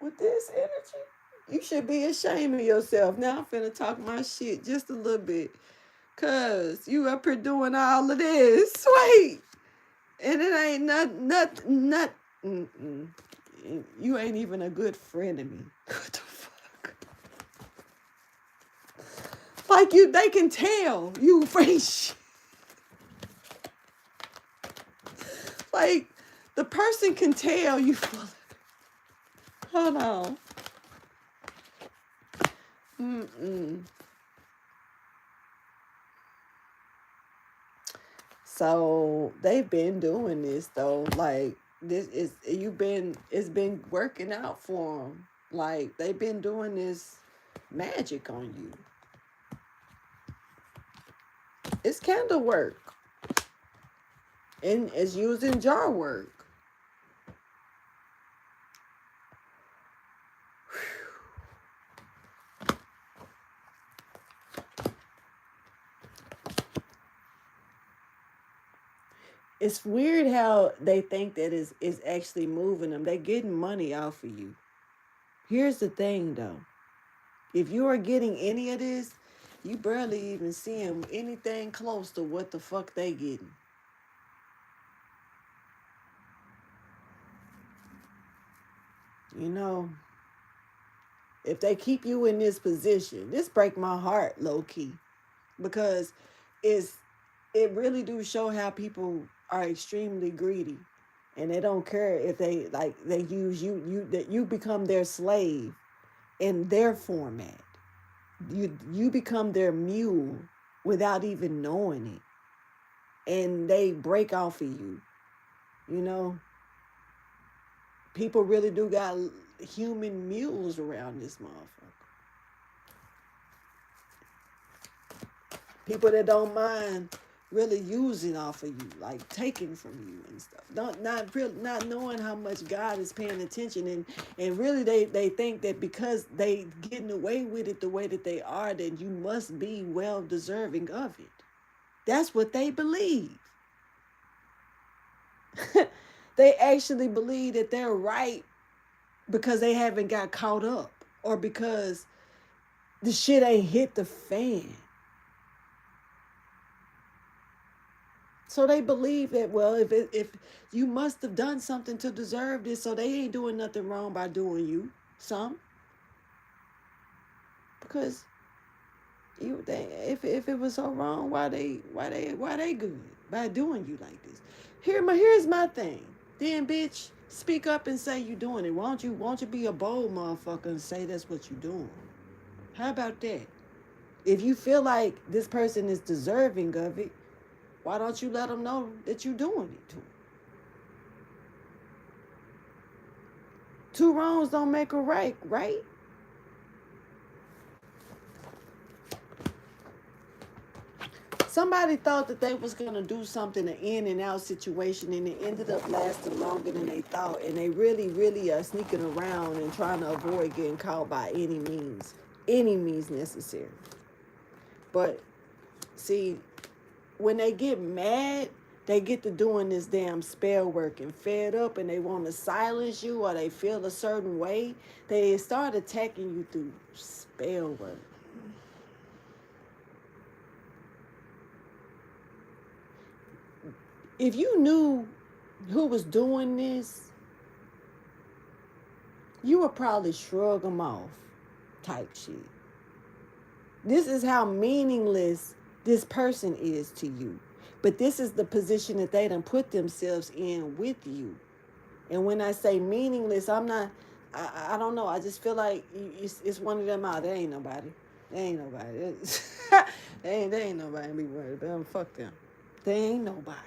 With this energy? You should be ashamed of yourself. Now I'm finna talk my shit just a little bit. Cause you up here doing all of this. Wait. And it ain't not. You ain't even a good friend of me. What the fuck? Like they can tell you fresh. Like the person can tell you full of it. Hold on. So they've been doing this though. Like this is it's been working out for them. Like they've been doing this magic on you. It's candle work and it's using jar work. It's weird how they think that is actually moving them. They're getting money off of you. Here's the thing though. If you are getting any of this, you barely even seeing anything close to what the fuck they getting. You know, if they keep you in this position, this break my heart low key, because it really do show how people are extremely greedy, and they don't care if they use that you become their slave in their format. You become their mule without even knowing it, and they break off of you. You know, people really do got human mules around this motherfucker. People that don't mind really using off of you, like taking from you and stuff. Not knowing how much God is paying attention, and really they think that because they getting away with it the way that they are, that you must be well deserving of it. That's what they believe. They actually believe that they're right because they haven't got caught up, or because the shit ain't hit the fan. So they believe that, well, if you must have done something to deserve this, so they ain't doing nothing wrong by doing you some. Because if it was so wrong, why they good by doing you like this? Here's my thing. Then bitch, speak up and say you doing it. Won't you be a bold motherfucker and say that's what you doing? How about that? If you feel like this person is deserving of it, why don't you let them know that you're doing it to them? Two wrongs don't make a right, right? Somebody thought that they was going to do something, an in and out situation, and it ended up lasting longer than they thought. And they really are sneaking around and trying to avoid getting caught by any means necessary. But see, when they get mad, they get to doing this damn spell work, and fed up and they want to silence you, or they feel a certain way, they start attacking you through spell work. If you knew who was doing this, you would probably shrug them off type shit. This is how meaningless this person is to you. But this is the position that they done put themselves in with you. And when I say meaningless, I don't know. I just feel like it's one of them out. There ain't nobody. There ain't nobody. There ain't nobody to be worried about them. Fuck them. There ain't nobody.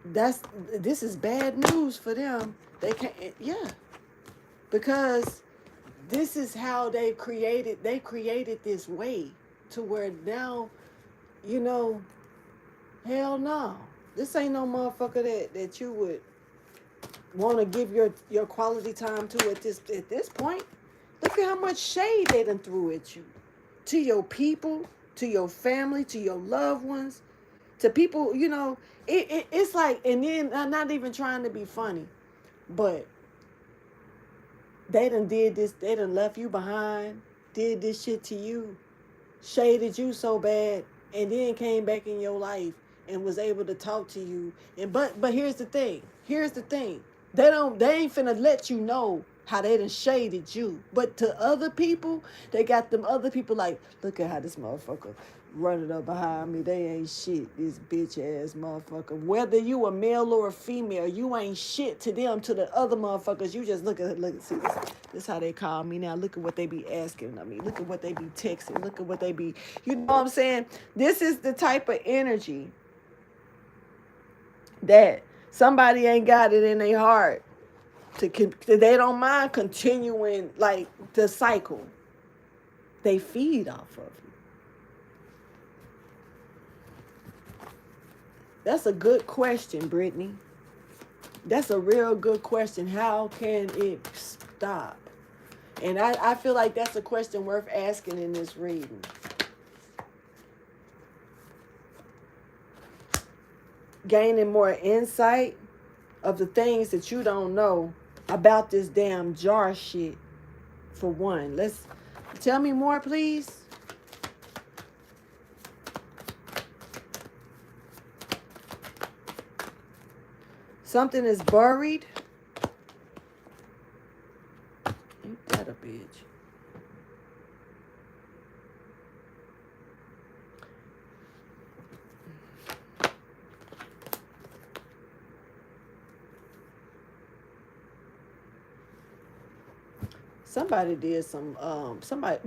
This is bad news for them. They can't, yeah, because this is how they created this way to where now, you know, hell no, this ain't no motherfucker that you would want to give your quality time to at this point. Look at how much shade they done threw at you, to your people, to your family, to your loved ones, to people, you know. It's like, and then I'm not even trying to be funny, but they done did this, they done left you behind, did this shit to you, shaded you so bad, and then came back in your life and was able to talk to you. And but here's the thing. They ain't finna let you know How they done shaded you. But to other people, they got them other people like, look at how this motherfucker running up behind me. They ain't shit, this bitch ass motherfucker. Whether you a male or a female, you ain't shit to them. To the other motherfuckers, you just look, see this how they call me now. Look at what they be asking of me. Look at what they be texting. Look at what they be, you know what I'm saying? This is the type of energy that somebody ain't got it in their heart they don't mind continuing like the cycle. They feed off of you. That's a good question, Brittany. That's a real good question. How can it stop? And I feel like that's a question worth asking in this reading. Gaining more insight of the things that you don't know about this damn jar shit. For one, let's tell me more, please. Something is buried. Ain't that a bitch? Somebody did some, somebody,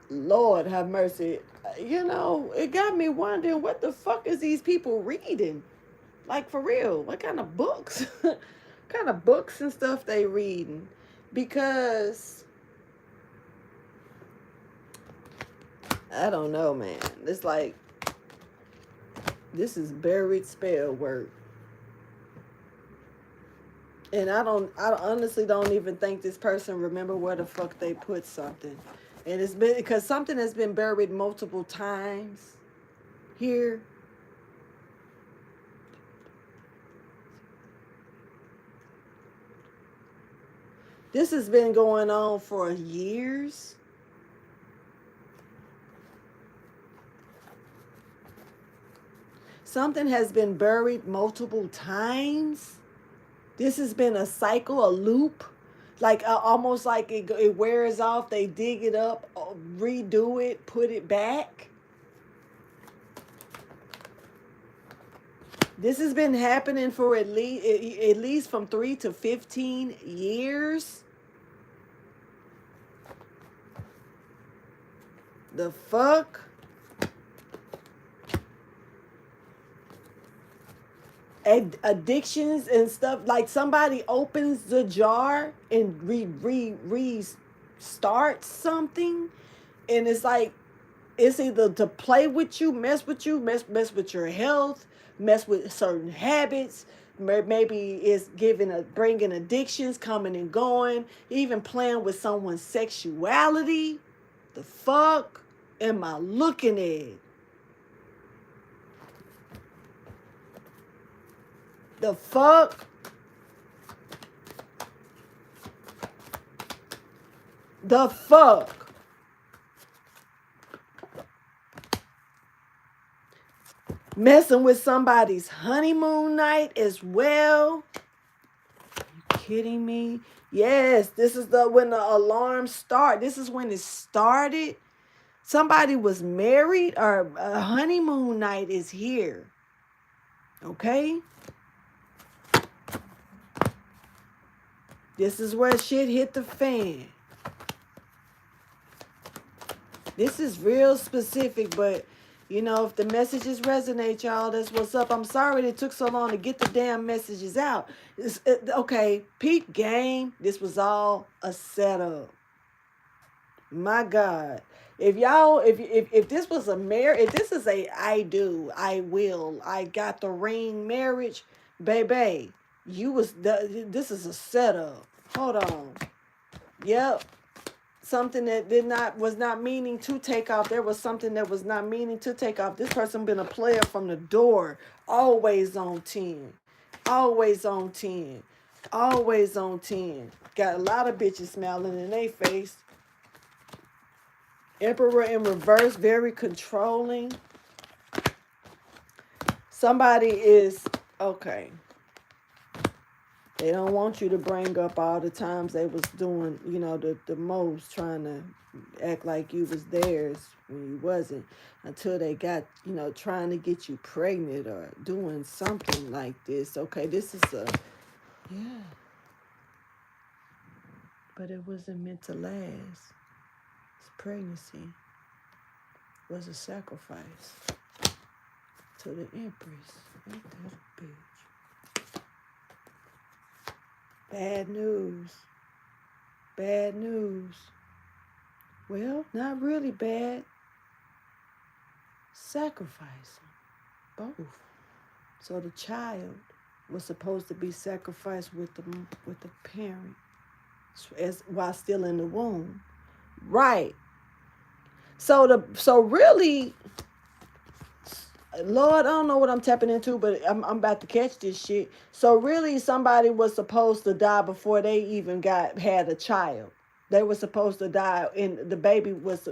Lord have mercy. You know, it got me wondering, what the fuck is these people reading? Like, for real, what kind of books? What kind of books and stuff they reading? Because, I don't know, man. It's like, this is buried spell work. And I honestly don't even think this person remember where the fuck they put something. And it's been, because something has been buried multiple times here. This has been going on for years. Something has been buried multiple times. This has been a cycle, a loop, like almost like it wears off. They dig it up, redo it, put it back. This has been happening for at least from 3 to 15 years. The fuck? Addictions and stuff, like somebody opens the jar and restarts something, and it's like it's either to play with you, mess with with your health, mess with certain habits. Maybe it's bringing addictions, coming and going, even playing with someone's sexuality. The fuck am I looking at? The fuck? The fuck? Messing with somebody's honeymoon night as well? Are you kidding me? Yes, this is when the alarm start. This is when it started. Somebody was married, or a honeymoon night is here. Okay? This is where shit hit the fan. This is real specific, but, you know, if the messages resonate, y'all, that's what's up. I'm sorry it took so long to get the damn messages out. Okay, peep game. This was all a setup. My God. If y'all, if this was a marriage, if this is a I do, I will, I got the ring marriage, baby, this is a setup. Hold on. Yep. Something that was not meaning to take off. There was something that was not meaning to take off. This person been a player from the door. Always on 10. Always on 10. Always on 10. Got a lot of bitches smiling in their face. Emperor in reverse, very controlling. Somebody is, okay. They don't want you to bring up all the times they was doing, you know, the most, trying to act like you was theirs when you wasn't, until they got, you know, trying to get you pregnant or doing something like this. Okay, this is a, yeah, but it wasn't meant to last. This pregnancy was a sacrifice to the Empress. Ain't that a bitch? Bad news. Bad news. Well, not really bad. Sacrifice both. So the child was supposed to be sacrificed with the parent, as while still in the womb. Right. So really, Lord, I don't know what I'm tapping into, but I'm about to catch this shit. So really, somebody was supposed to die before they even had a child. They were supposed to die, and the baby was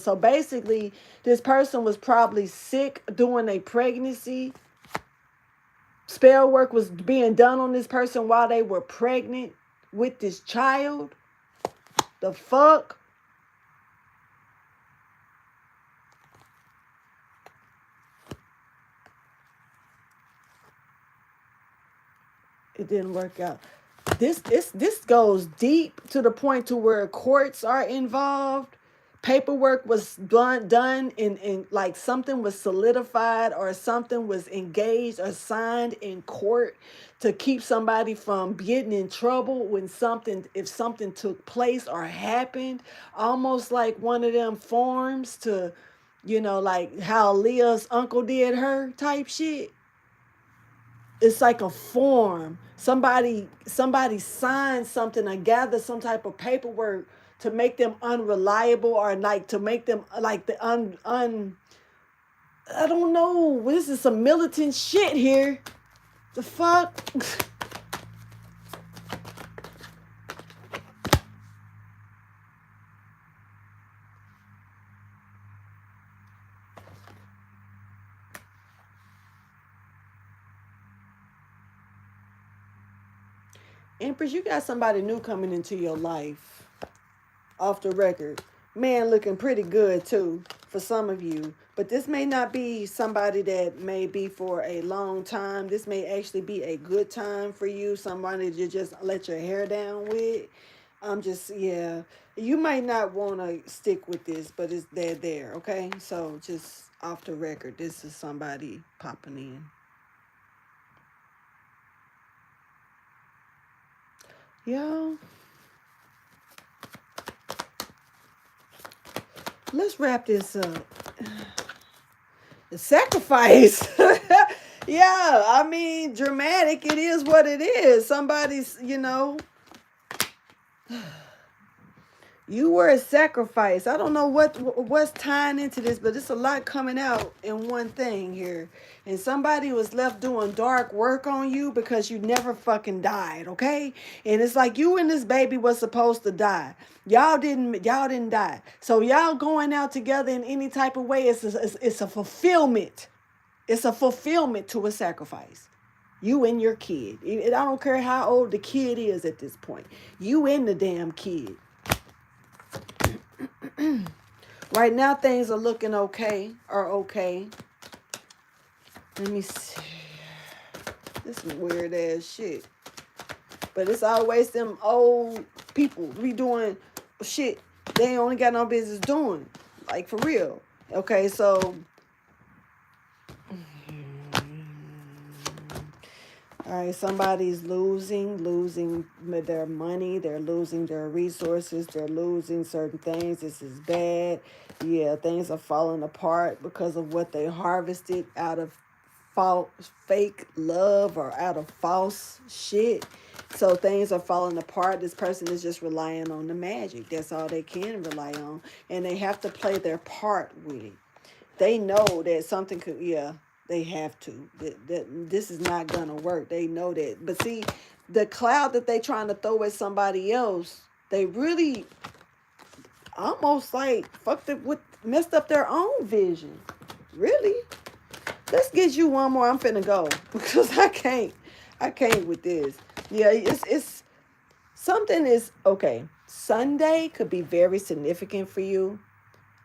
so basically, this person was probably sick during a pregnancy. Spell work was being done on this person while they were pregnant with this child. The fuck? It didn't work out. This goes deep to the point to where courts are involved. Paperwork was done and like something was solidified or something was engaged or signed in court to keep somebody from getting in trouble if something took place or happened. Almost like one of them forms to, you know, like how Leah's uncle did her type shit. It's like a form. Somebody signed something or gathered some type of paperwork to make them unreliable, or like to make them like the I don't know. This is some militant shit here. The fuck? Empress, you got somebody new coming into your life. Off the record. Man looking pretty good too for some of you. But this may not be somebody that may be for a long time. This may actually be a good time for you. Somebody to just let your hair down with. Yeah. You might not want to stick with this, but they're there, okay? So just off the record, this is somebody popping in. Yo. Let's wrap this up. The sacrifice. Yeah, I mean, dramatic. It is what it is. Somebody's, you know, you were a sacrifice. I don't know what's tying into this, but it's a lot coming out in one thing here. And somebody was left doing dark work on you because you never fucking died, okay? And it's like you and this baby was supposed to die. Y'all didn't die. So y'all going out together in any type of way, it's a fulfillment. It's a fulfillment to a sacrifice. You and your kid. I don't care how old the kid is at this point. You and the damn kid. Right now, things are looking okay. Let me see. This is weird ass shit. But it's always them old people redoing shit they only got no business doing. Like, for real. Okay, so. All right, somebody's losing their money. They're losing their resources. They're losing certain things. This is bad. Yeah, things are falling apart because of what they harvested out of fake love or out of false shit. So things are falling apart. This person is just relying on the magic. That's all they can rely on. And they have to play their part with it. They know that something could, they have to. This is not going to work. They know that. But see, the cloud that they trying to throw at somebody else, they really almost like messed up their own vision. Really? Let's get you one more. I'm finna go because I can't with this. Yeah, it's something is okay. Sunday could be very significant for you.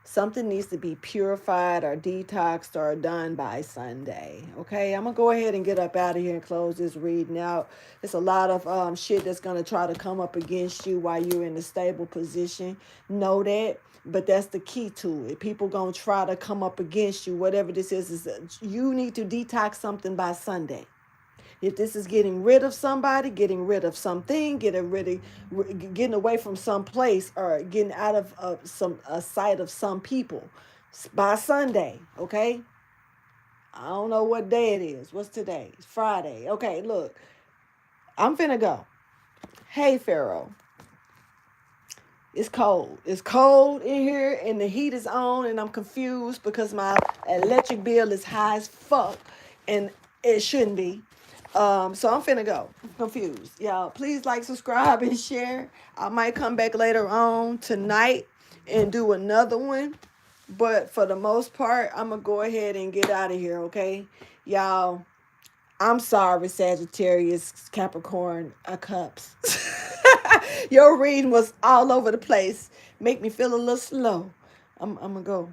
Something needs to be purified or detoxed or done by Sunday. Okay, I'm gonna go ahead and get up out of here and close this reading out. It's a lot of shit that's gonna try to come up against you while you're in a stable position. Know that, but that's the key to it. People gonna try to come up against you. Whatever this is you need to detox something by Sunday. If this is getting rid of somebody, getting rid of something, getting away from some place, or getting out of some a sight of some people by Sunday, okay? I don't know what day it is. What's today? It's Friday. Okay, look, I'm finna go. Hey, Pharaoh. It's cold. It's cold in here and the heat is on and I'm confused because my electric bill is high as fuck and it shouldn't be. So I'm finna go. I'm confused. Y'all, please like, subscribe, and share. I might come back later on tonight and do another one. But for the most part, I'm gonna go ahead and get out of here, okay? Y'all, I'm sorry, Sagittarius, Capricorn, Cusps. Your reading was all over the place. Make me feel a little slow. I'm gonna go.